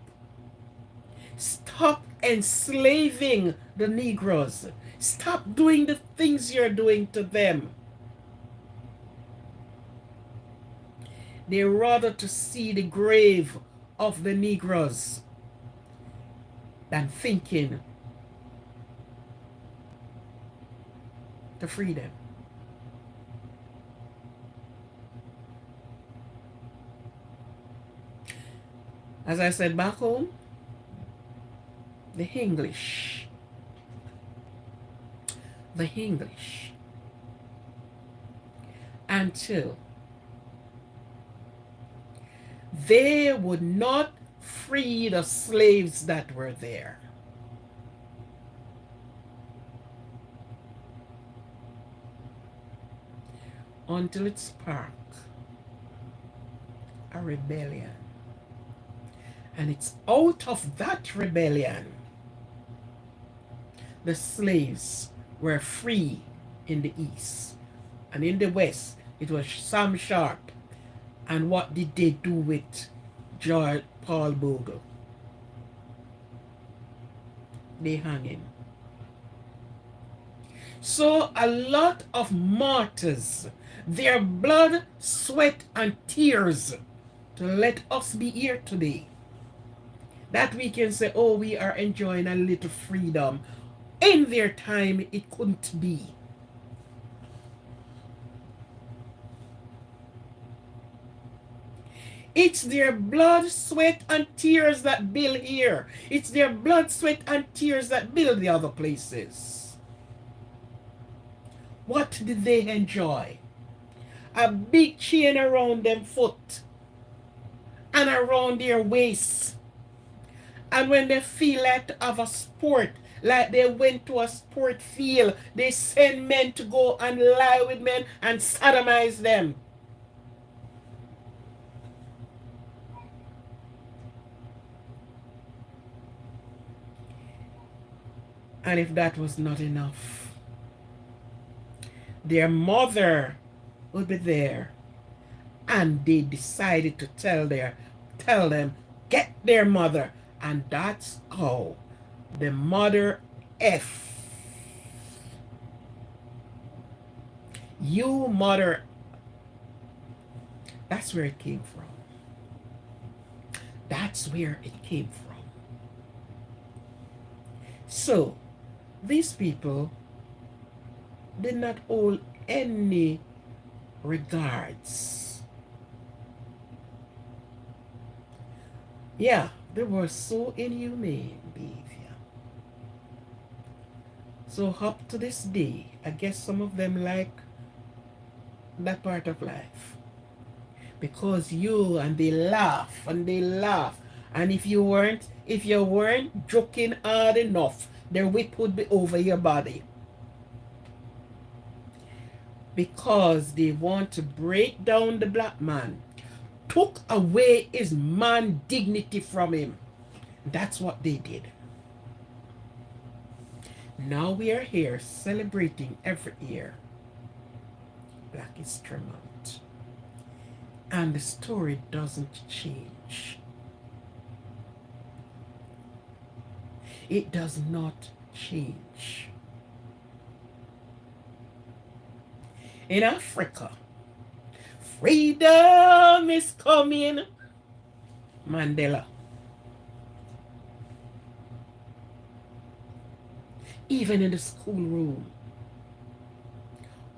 stop enslaving the Negroes, stop doing the things you're doing to them. They rather to see the grave of the Negroes than thinking to free them. As I said back home, the English, until they would not free the slaves that were there. Until it sparked a rebellion. And it's out of that rebellion the slaves were free in the East. And in the West, it was Sam Sharp. And what did they do with George Paul Bogle? They hung him. So a lot of martyrs, their blood, sweat, and tears to let us be here today. That we can say, oh, we are enjoying a little freedom. In their time, it couldn't be. It's their blood, sweat, and tears that build here. It's their blood, sweat, and tears that build the other places. What did they enjoy? A big chain around their foot and around their waist. And when they feel like to have a sport, like they went to a sport field, they send men to go and lie with men and sodomize them. And if that was not enough, their mother would be there. And they decided to tell them, get their mother. And that's how the mother F. You mother. That's where it came from. That's where it came from. So, these people did not hold any regards. Yeah, they were so inhumane behavior. So up to this day, I guess some of them like that part of life. Because they laugh and they laugh. And if you weren't joking hard enough, their whip would be over your body. Because they want to break down the black man. Took away his man dignity from him. That's what they did. Now we are here celebrating every year Black History Month. And the story doesn't change. It does not change. In Africa, Freedom is coming. Mandela. Even in the schoolroom,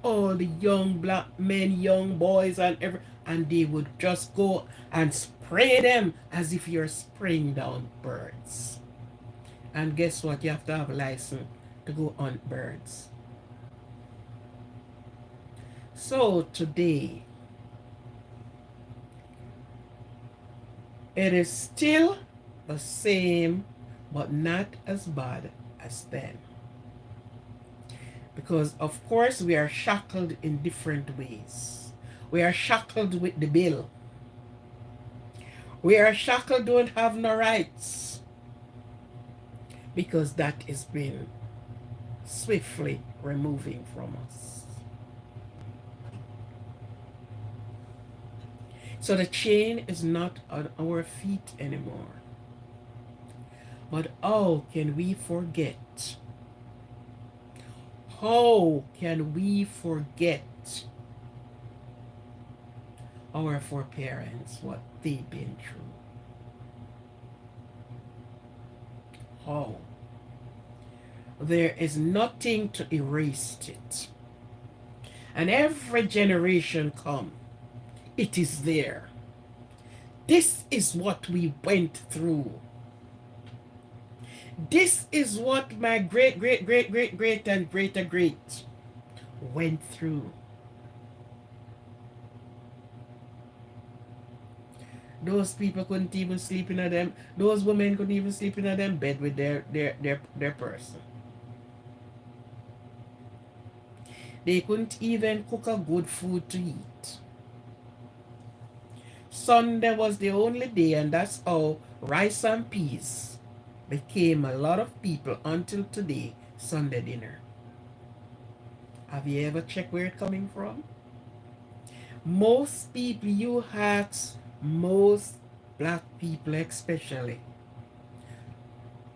all the young black men, young boys, and they would just go and spray them as if you're spraying down birds. And guess what? You have to have a license to go hunt birds. So today, it is still the same, but not as bad as then. Because, of course, we are shackled in different ways. We are shackled with the bill. We are shackled, don't have no rights. Because that is been swiftly removing from us. So the chain is not on our feet anymore. But how can we forget? How can we forget our foreparents, what they've been through? How? There is nothing to erase it. And every generation come, it is there. This is what we went through. This is what my great, great, great, great, great, and greater great went through. Those people couldn't even sleep in them. Those women couldn't even sleep in them bed with their person. They couldn't even cook a good food to eat. Sunday was the only day, and that's how rice and peas became a lot of people until today, Sunday dinner. Have you ever checked where it's coming from? Most people, you ask most black people especially,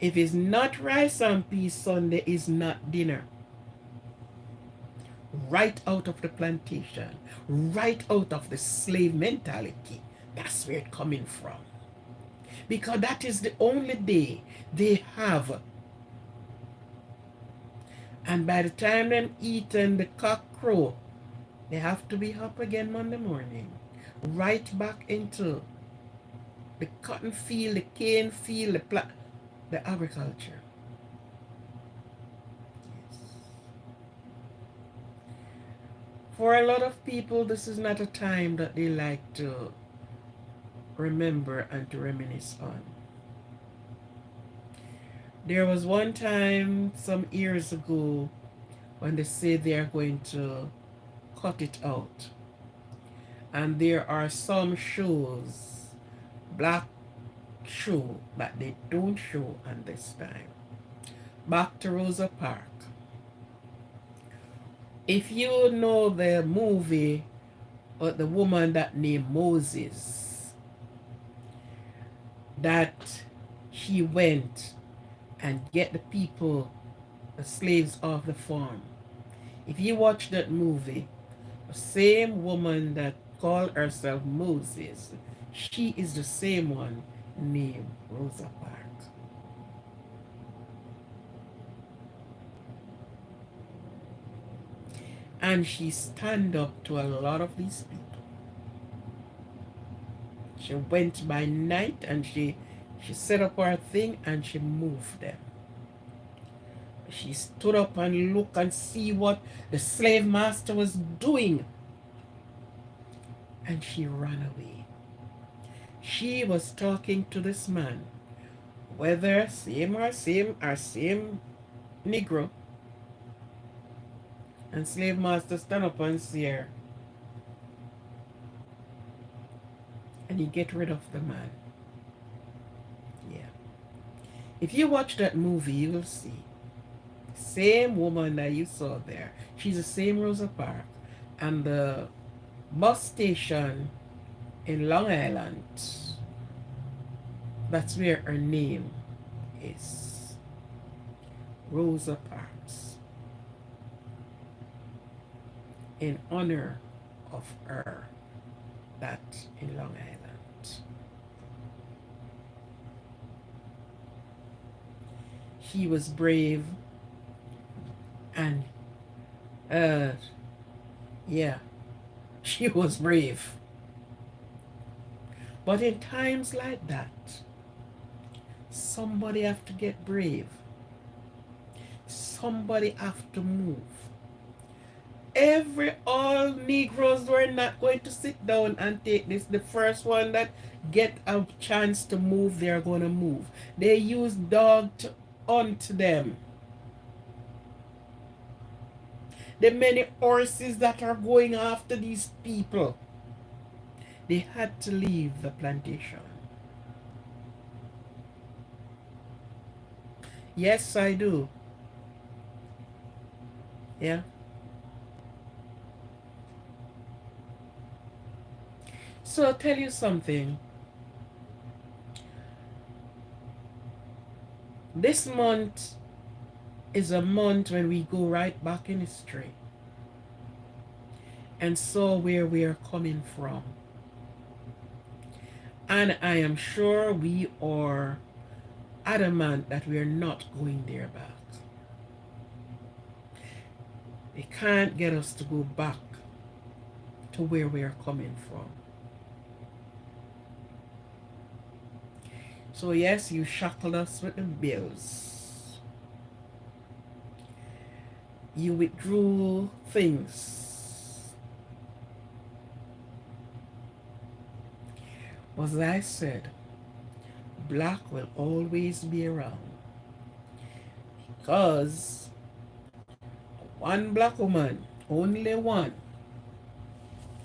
if it's not rice and peas Sunday, is not dinner. Right out of the plantation, right out of the slave mentality. That's where it's coming from. Because that is the only day they have. And by the time them eat and the cock crow, they have to be up again Monday morning. Right back into the cotton field, the cane field, the agriculture. Yes. For a lot of people, this is not a time that they like to remember and to reminisce on. There was one time some years ago when they say they are going to cut it out. And there are some shows, black show, that they don't show on this time. Back to Rosa Park. If you know the movie about the woman that named Moses, that she went and get the people, the slaves off the farm. If you watch that movie, the same woman that called herself Moses, she is the same one named Rosa Parks. And she stand up to a lot of these people. She went by night and she set up her thing and she moved them. She stood up and looked and see what the slave master was doing. And she ran away. She was talking to this man, whether same Negro. And slave master stand up and see her. And he get rid of the man. Yeah. If you watch that movie, you will see. Same woman that you saw there. She's the same Rosa Parks. And the bus station in Long Island, that's where her name is. Rosa Parks. In honor of her. that in Long Island. He was brave and, uh, yeah, she was brave. But in times like that, somebody have to get brave. Somebody have to move. All Negroes were not going to sit down and take this. The first one that get a chance to move, they're going to move. They use dog to hunt them. The many horses that are going after these people, they had to leave the plantation. Yes, I do. Yeah. So I'll tell you something. This month is a month when we go right back in history and saw where we are coming from. And I am sure we are adamant that we are not going there back. They can't get us to go back to where we are coming from. So yes, you shackled us with the bills. You withdrew things. But as I said, black will always be around. Because one black woman, only one,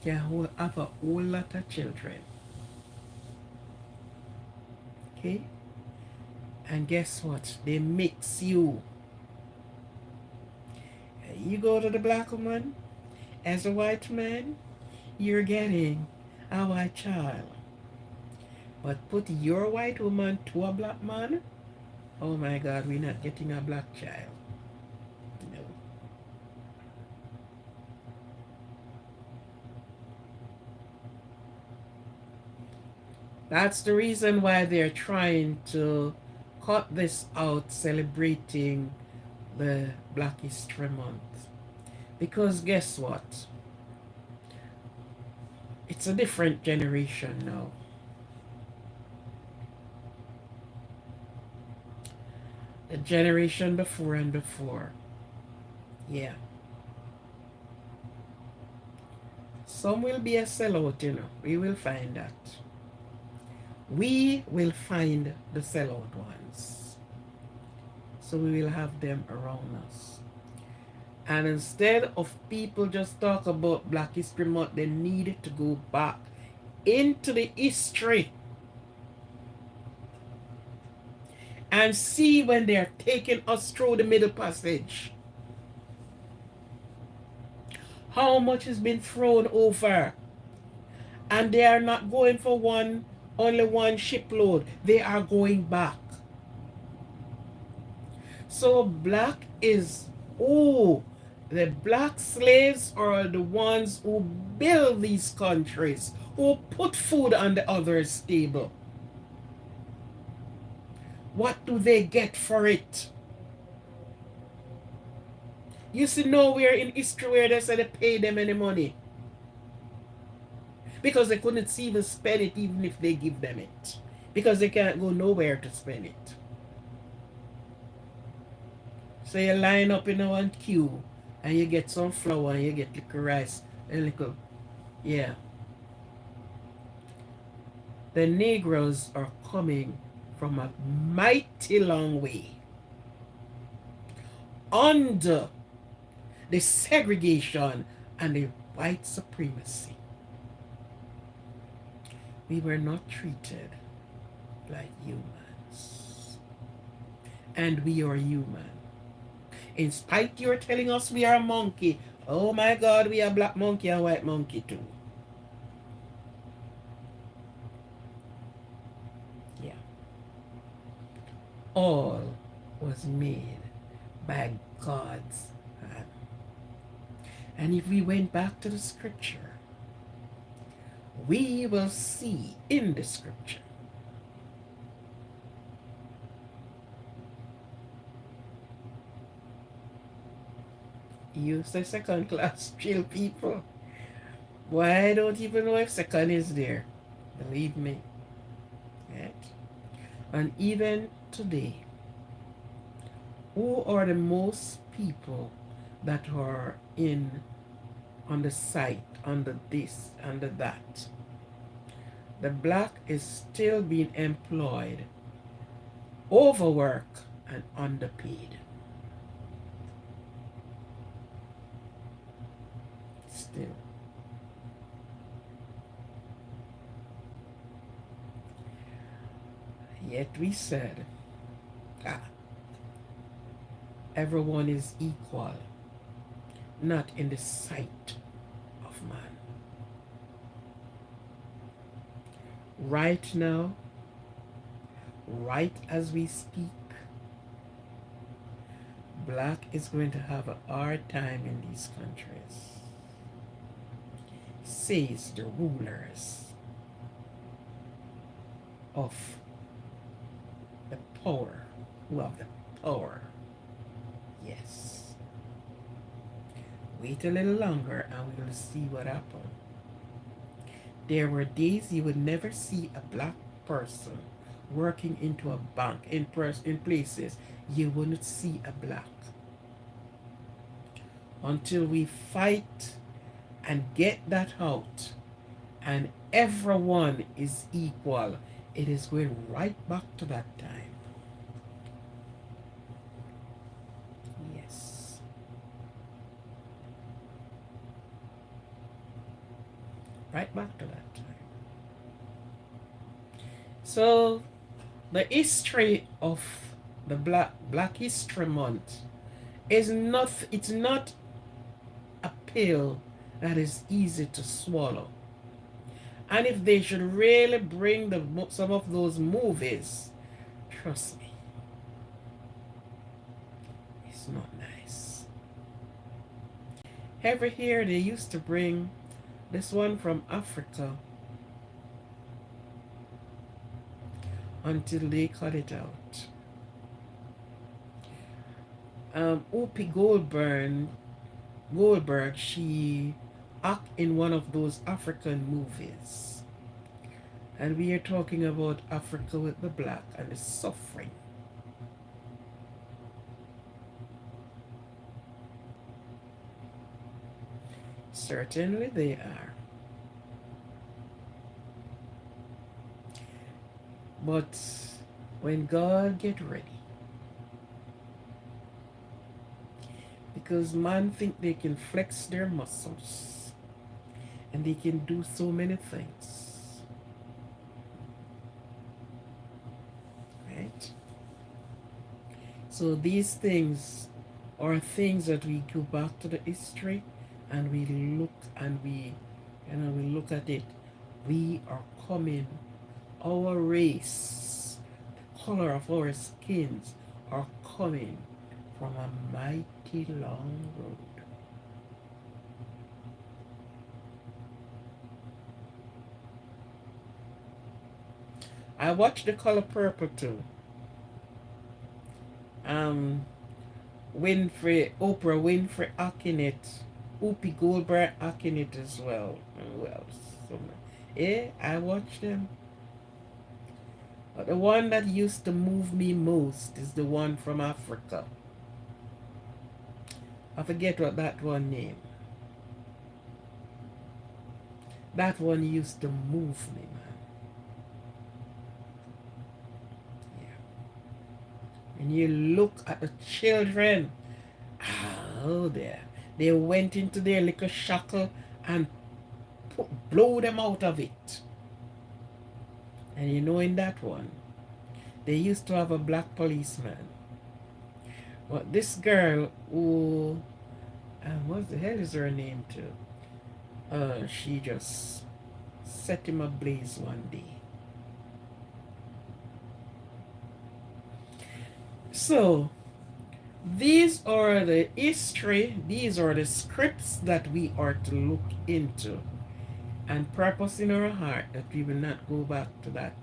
can have a whole lot of children. Okay? And guess what? They mix you. You go to the black woman, as a white man, you're getting a white child. But put your white woman to a black man, oh my God, we're not getting a black child. No. That's the reason why they're trying to cut this out, celebrating the Black History Month. Because guess what? It's a different generation now. The generation before and before. Yeah. Some will be a sellout, you know. We will find that. We will find the sellout ones. So we will have them around us. And instead of people just talk about Black History Month, they need to go back into the history and see when they are taking us through the Middle Passage. How much has been thrown over. And they are not going for only one shipload. They are going back. So black is, the black slaves are the ones who build these countries, who put food on the other's table. What do they get for it? You see nowhere in history where they said they pay them any money. Because they couldn't even spend it even if they give them it. Because they can't go nowhere to spend it. So you line up in one queue and you get some flour and you get little rice and little, yeah. The Negroes are coming from a mighty long way under the segregation and the white supremacy. We were not treated like humans. And we are human. In spite you're telling us we are a monkey, oh my God, we are black monkey and white monkey too. Yeah. All was made by God's hand. And if we went back to the scripture, we will see in the scripture. You say second class chill people. Why I don't even know if second is there. Believe me. Right? And even today, who are the most people that are in on the site, under this, under that? The black is still being employed, overworked, and underpaid. Still. Yet we said, ah, everyone is equal, not in the sight of man. Right now, right as we speak, black is going to have a hard time in these countries, says the rulers of the power, who have the power. Yes. Wait a little longer and we will see what happens. There were days you would never see a black person working into a bank in places you wouldn't see a black. Until we fight and get that out and everyone is equal, it is going right back to that time. Yes. Right back to that time. So the history of the Black History Month is not, it's not a pill that is easy to swallow. And if they should really bring some of those movies, trust me, it's not nice. Every year they used to bring this one from Africa until they cut it out. Whoopi Goldberg, she act in one of those African movies. And we are talking about Africa with the black and the suffering. Certainly they are. But when God get ready, because man think they can flex their muscles and they can do so many things, right? So these things are things that we go back to the history and we look and we look at it. We are coming, our race, the color of our skins are coming from a mighty long road. I watched The Color Purple too. Oprah Winfrey acting it, Whoopi Goldberg acting it as well. Well, yeah, I watched them. But the one that used to move me most is the one from Africa. I forget what that one name. That one used to move me, man. Yeah. And you look at the children. Oh, there. They went into their little shackle and blow them out of it. And you know, in that one, they used to have a black policeman. But this girl who, what the hell is her name too? She just set him ablaze one day. So, these are the scripts that we are to look into. and purpose in our heart that we will not go back to that.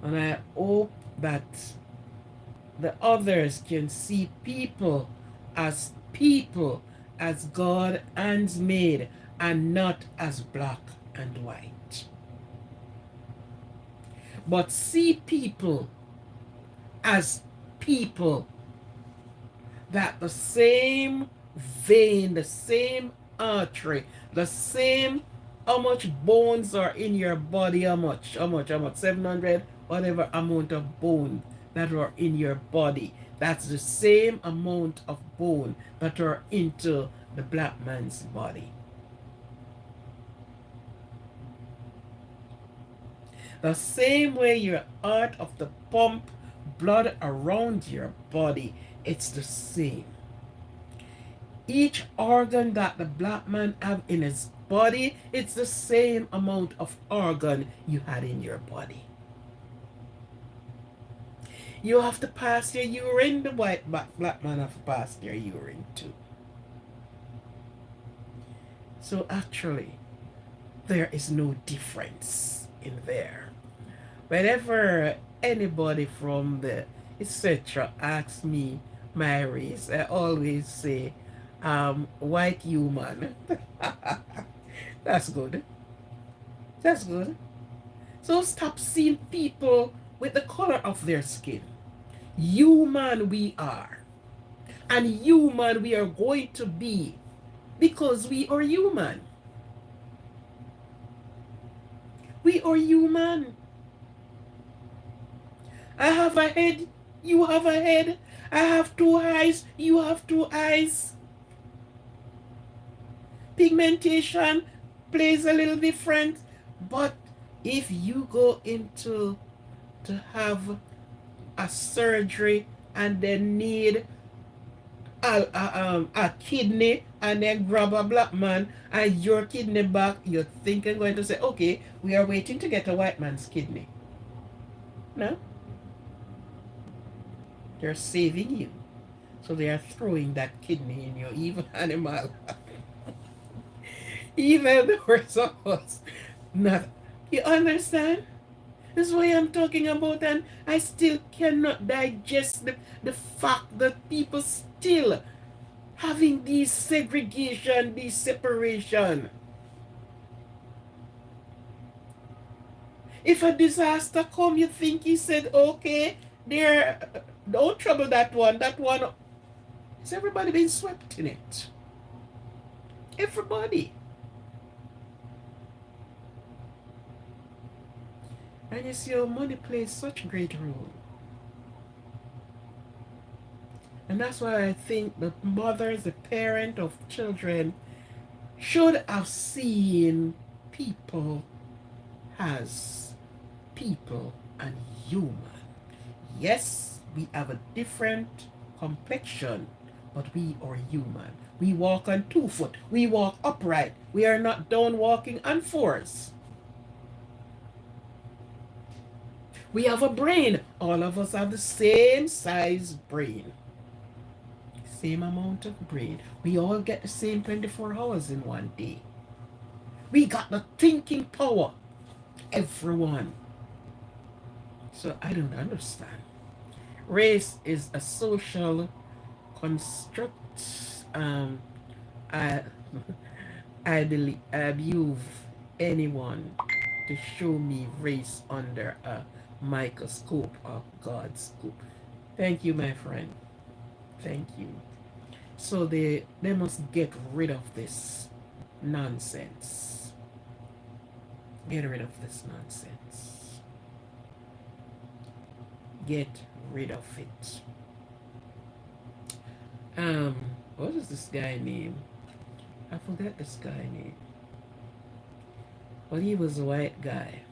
And I hope that the others can see people, as God hands made, and not as black and white. But see people as people, that the same vein, the same artery, the same, how much bones are in your body, how much, 700, whatever amount of bone that are in your body. That's the same amount of bone that are into the black man's body. The same way your heart of the pump blood around your body, it's the same. Each organ that the black man have in his body, it's the same amount of organ you had in your body. You have to pass your urine, the white black man have to pass their urine too. So actually, there is no difference in there. Whenever anybody from the etc. asks me my race, I always say, white human. That's good. That's good. So stop seeing people with the color of their skin. Human we are. And human we are going to be, because we are human. We are human. I have a head, you have a head. I have two eyes, you have two eyes. Pigmentation plays a little different, but if you go into to have a surgery and then need a kidney, and then grab a black man and your kidney back, you're thinking going to say, okay, we are waiting to get a white man's kidney. No, they're saving you, so they are throwing that kidney in your evil animal. Even the rest of us, not. You understand? This is what I'm talking about, and I still cannot digest the fact that people still having these segregation, these separation. If a disaster come, you think he said, okay, there, don't trouble that one. That one, has everybody been swept in it? Everybody. And you see how money plays such a great role. And that's why I think the mothers, the parent of children, should have seen people as people and human. Yes, we have a different complexion, but we are human. We walk on 2 foot. We walk upright. We are not down walking on 4s. We have a brain. All of us have the same size brain. Same amount of brain. We all get the same 24 hours in one day. We got the thinking power. Everyone. So I don't understand. Race is a social construct. I abuse anyone to show me race under a microscope or God's scope. Thank you, my friend. Thank you. So they must get rid of this nonsense. Get rid of this nonsense. Get rid of it. What is this guy name? I forget this guy name. But he was a white guy.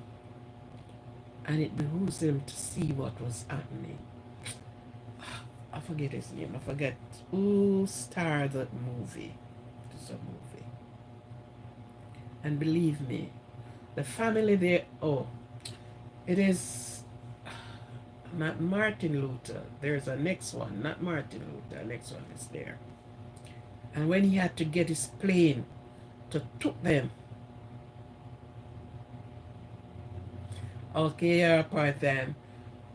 And it behooves him to see what was happening. I forget his name. I forget who starred that movie. It's a movie. And believe me, the family there, it is not Martin Luther. There's a next one, not Martin Luther. The next one is there. And when he had to get his plane to took them, Okay, you're a part then.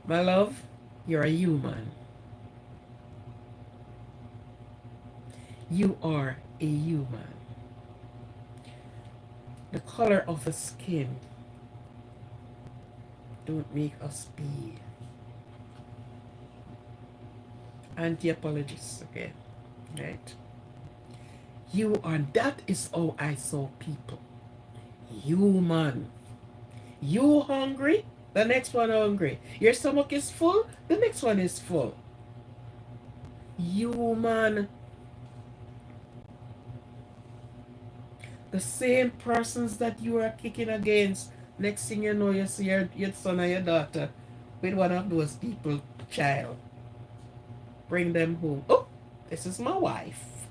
My love, you're a human. You are a human. The color of the skin don't make us be anti-apologists again, right? You are, that is how I saw people. Human. You hungry, the next one hungry. Your stomach is full, the next one is full. Human. The same persons that you are kicking against, next thing you know, you see your son or your daughter with one of those people, child. Bring them home. Oh, this is my wife.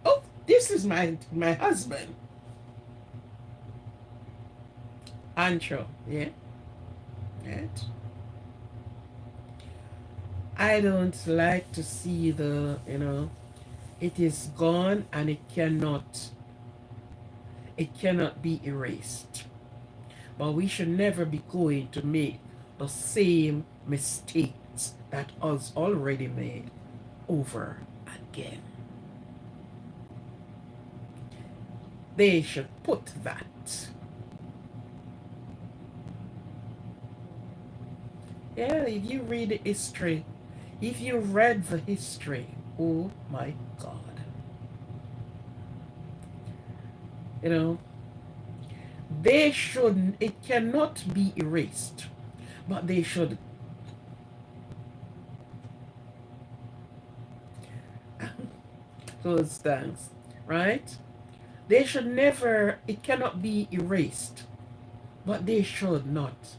Oh, this is my husband. Antro, yeah, right. I don't like to see the, it is gone and it cannot be erased. But we should never be going to make the same mistakes that us already made over again. They should put that. Yeah, if you read the history, if you read the history, oh my God. You know, they shouldn't, it cannot be erased, but they should close thanks, right? They should never, it cannot be erased, but they should not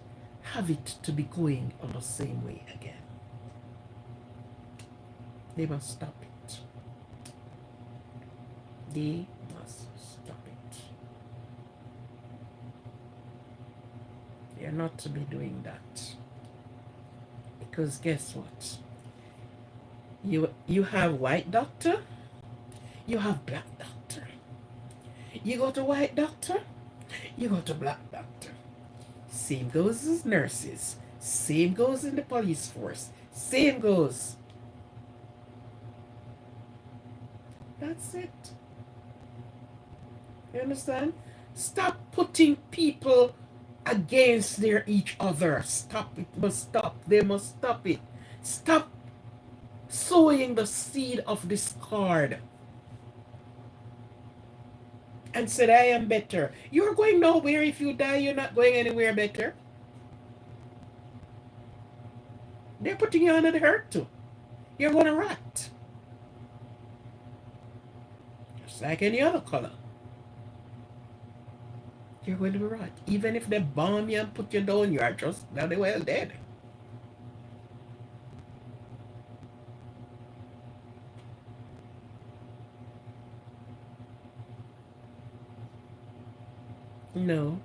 have it to be going on the same way again. They must stop it. They must stop it. They are not to be doing that. Because guess what? You have white doctor, you have black doctor. You go to white doctor, you go to black doctor. Same goes as nurses. Same goes in the police force. Same goes. That's it. You understand? Stop putting people against their each other. Stop it. Must stop. They must stop it. Stop sowing the seed of discord and said, I am better. You're going nowhere. If you die, you're not going anywhere better. They're putting you under the hurt too. You're going to rot. Just like any other color. You're going to be rot. Even if they bomb you and put you down, you are just bloody well dead. No.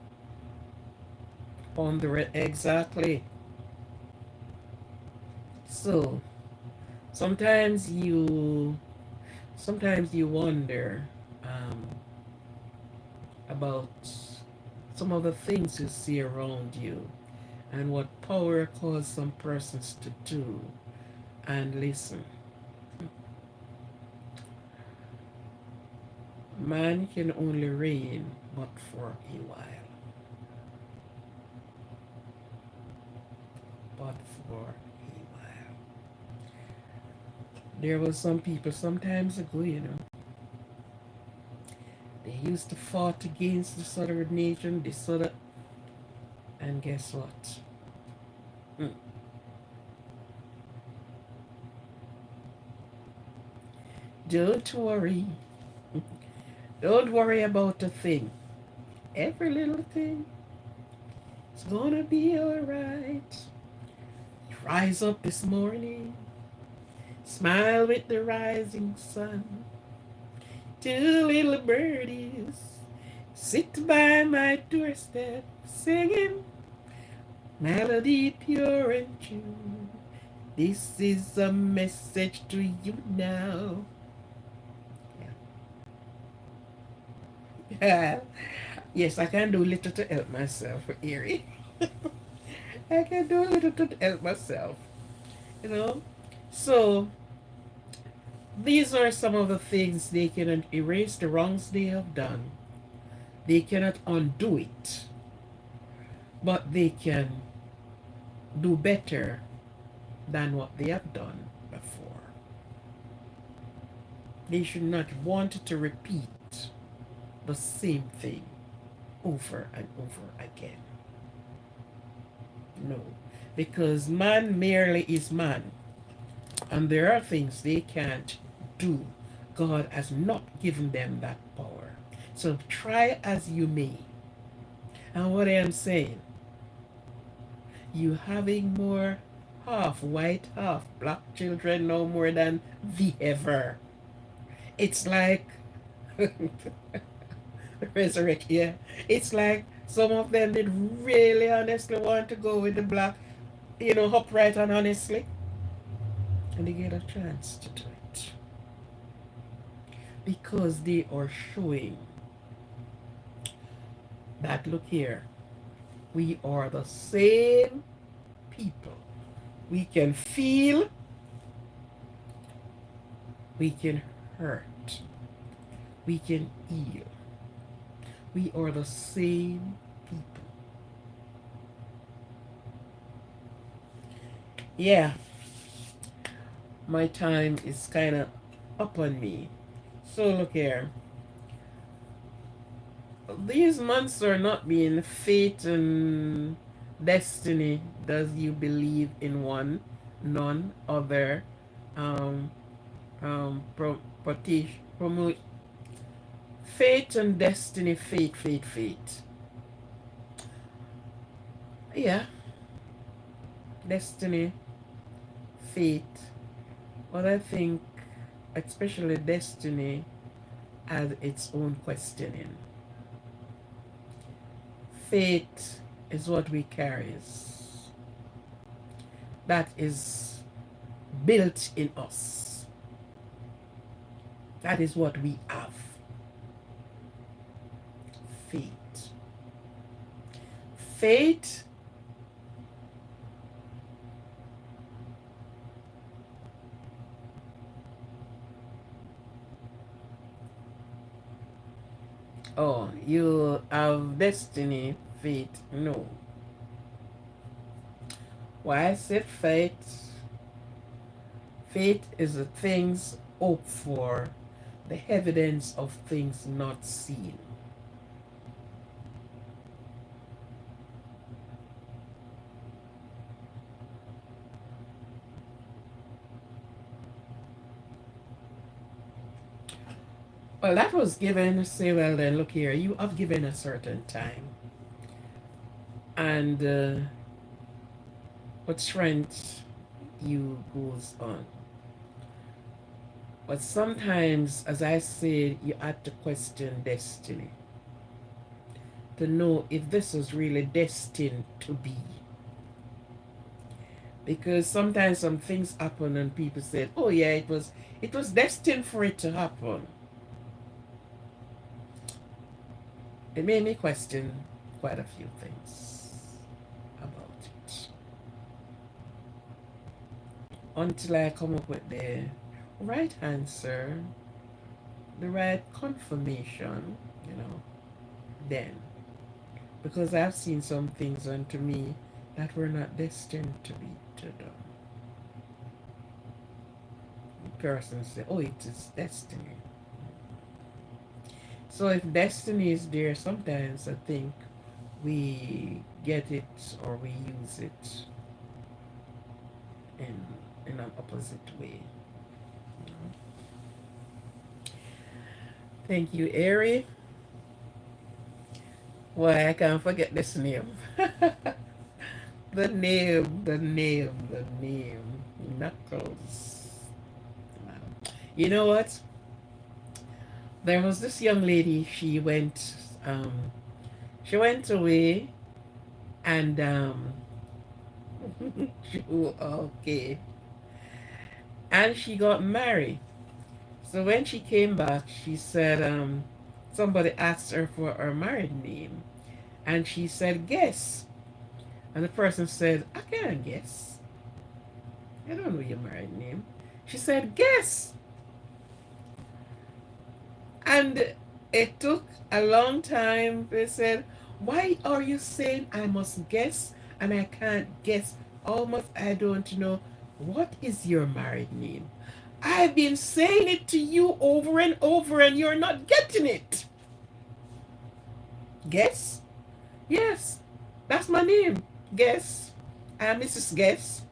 On the exactly. So sometimes you wonder about some of the things you see around you and what power causes some persons to do. And listen, man can only reign but for a while. But for a while. There was some people sometimes ago, they used to fight against the southern nation, the southern, and guess what? Don't worry. Don't worry about a thing. Every little thing is gonna be alright. Rise up this morning, smile with the rising sun. Two little birdies sit by my doorstep singing melody pure and true. This is a message to you now. Yeah. Yes, I can do little to help myself, Erie. I can do a little to help myself, you know. So these are some of the things. They cannot erase the wrongs they have done. They cannot undo it, but they can do better than what they have done before. They should not want to repeat the same thing over and over again. No, because man merely is man, and there are things they can't do. God has not given them that power. So try as you may. And what I am saying, you having more half white, half black children no more than the ever. It's like resurrect, yeah. It's like some of them did really honestly want to go with the black, upright and honestly. And they get a chance to do it. Because they are showing that, look here, we are the same people. We can feel, we can hurt, we can heal. We are the same people. Yeah, my time is kind of up on me. So look here. These months are not being fate and destiny. Does you believe in one, none other, um, promote fate and destiny, fate. Yeah, destiny, fate. But I think, especially destiny, has its own questioning. Fate is what we carry. That is built in us. That is what we have. Fate. Fate oh, you have destiny, fate. No. Why I said fate? Fate is the things hoped for, the evidence of things not seen. Well, that was given, say, well then, look here, you have given a certain time. And what strength you goes on. But sometimes, as I said, you have to question destiny. To know if this was really destined to be. Because sometimes some things happen and people said, oh yeah, it was destined for it to happen. It made me question quite a few things about it. Until I come up with the right answer, the right confirmation, then. Because I've seen some things unto me that were not destined to be done. The person said, oh, it is destiny. So if destiny is there, sometimes I think we get it or we use it in an opposite way. Thank you, Ari. Why I can't forget this name. the name. Knuckles. You know what? There was this young lady, she went away and okay. And she got married. So when she came back, she said somebody asked her for her married name. And she said, guess. And the person said, I can't guess. I don't know your married name. She said, guess. And it took a long time. They said, why are you saying I must guess and I can't guess? Almost I don't know. What is your married name? I've been saying it to you over and over and you're not getting it. Guess? Yes, that's my name. Guess. I'm Mrs. Guess.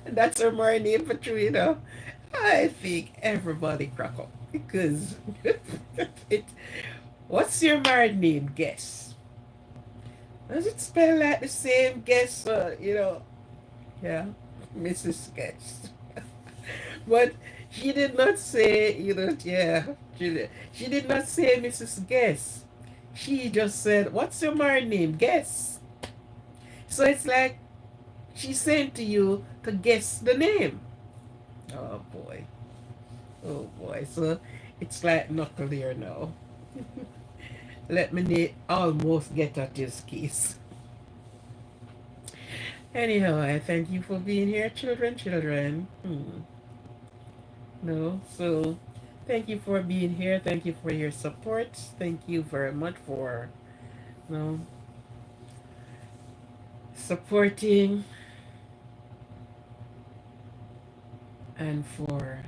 And that's her married name for true, you know. I think everybody crack up because it. What's your married name? Guess. Does it spell like the same? Guess, yeah, Mrs. Guess. But she did not say, yeah, she did not say Mrs. Guess. She just said, what's your married name? Guess. So it's like she's saying to you to guess the name. Oh boy. Oh boy. So it's like knuckle here now. Let me almost get at this case. Anyhow, I thank you for being here, children. No, so thank you for being here. Thank you for your support. Thank you very much for, you know, supporting and for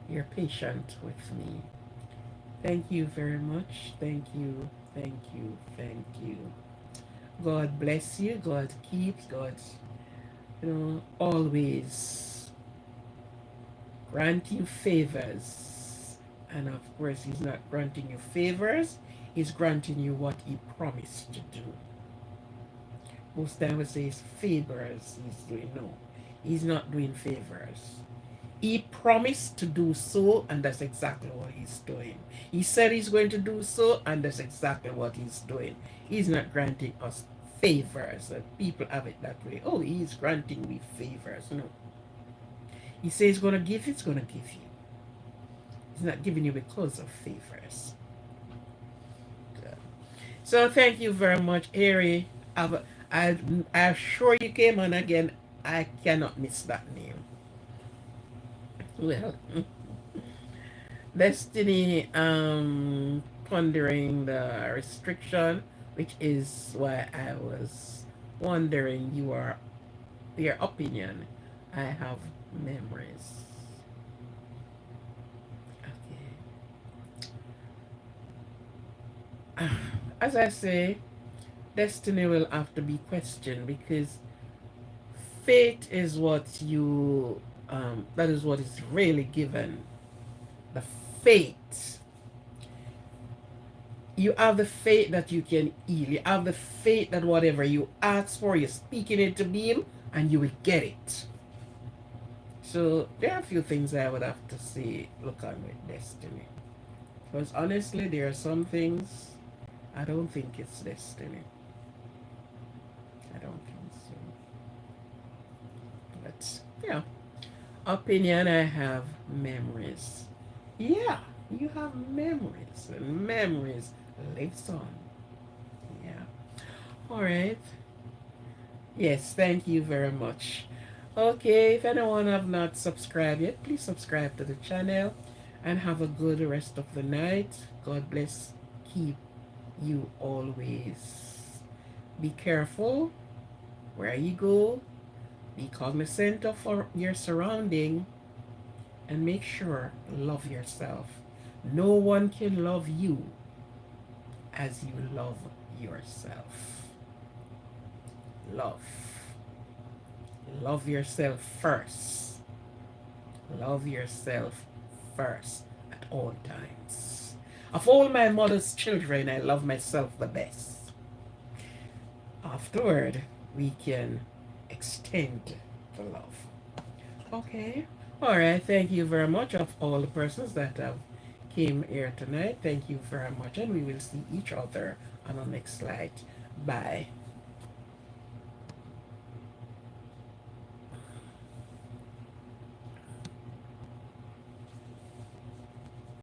your patience with me. Thank you very much. Thank you. Thank you. Thank you. God bless you. God keeps. God, always grant you favors. And of course, He's not granting you favors, He's granting you what He promised to do. Most times we say it's favors He's doing. No, He's not doing favors. He promised to do so, and that's exactly what He's doing. He said He's going to do so, and that's exactly what He's doing. He's not granting us favors. People have it that way. Oh, He's granting me favors. No. He says He's going to give, He's going to give you. He's not giving you because of favors. So thank you very much, Harry. I'm sure you came on again. I cannot miss that name. Well, Destiny pondering the restriction, which is why I was wondering your opinion. I have memories. Okay. As I say, destiny will have to be questioned because fate is what that is what is really given. The fate. You have the faith that you can heal. You have the faith that whatever you ask for, you're speaking it to being, and you will get it. So there are a few things I would have to say, look on with destiny. Because honestly, there are some things I don't think it's destiny. I don't think so. But yeah, opinion. I have memories. Yeah, you have memories, and memories lives on. Yeah. All right. Yes, thank you very much. Okay, if anyone have not subscribed yet, please subscribe to the channel and have a good rest of the night. God bless. Keep you always. Be careful where you go. Be cognizant of your surrounding and make sure love yourself. No one can love you as you love yourself. Love. Love yourself first. Love yourself first at all times. Of all my mother's children, I love myself the best. Afterward, we can extend the love. Okay. All right. Thank you very much of all the persons that have came here tonight. Thank you very much. And we will see each other on the next slide. Bye.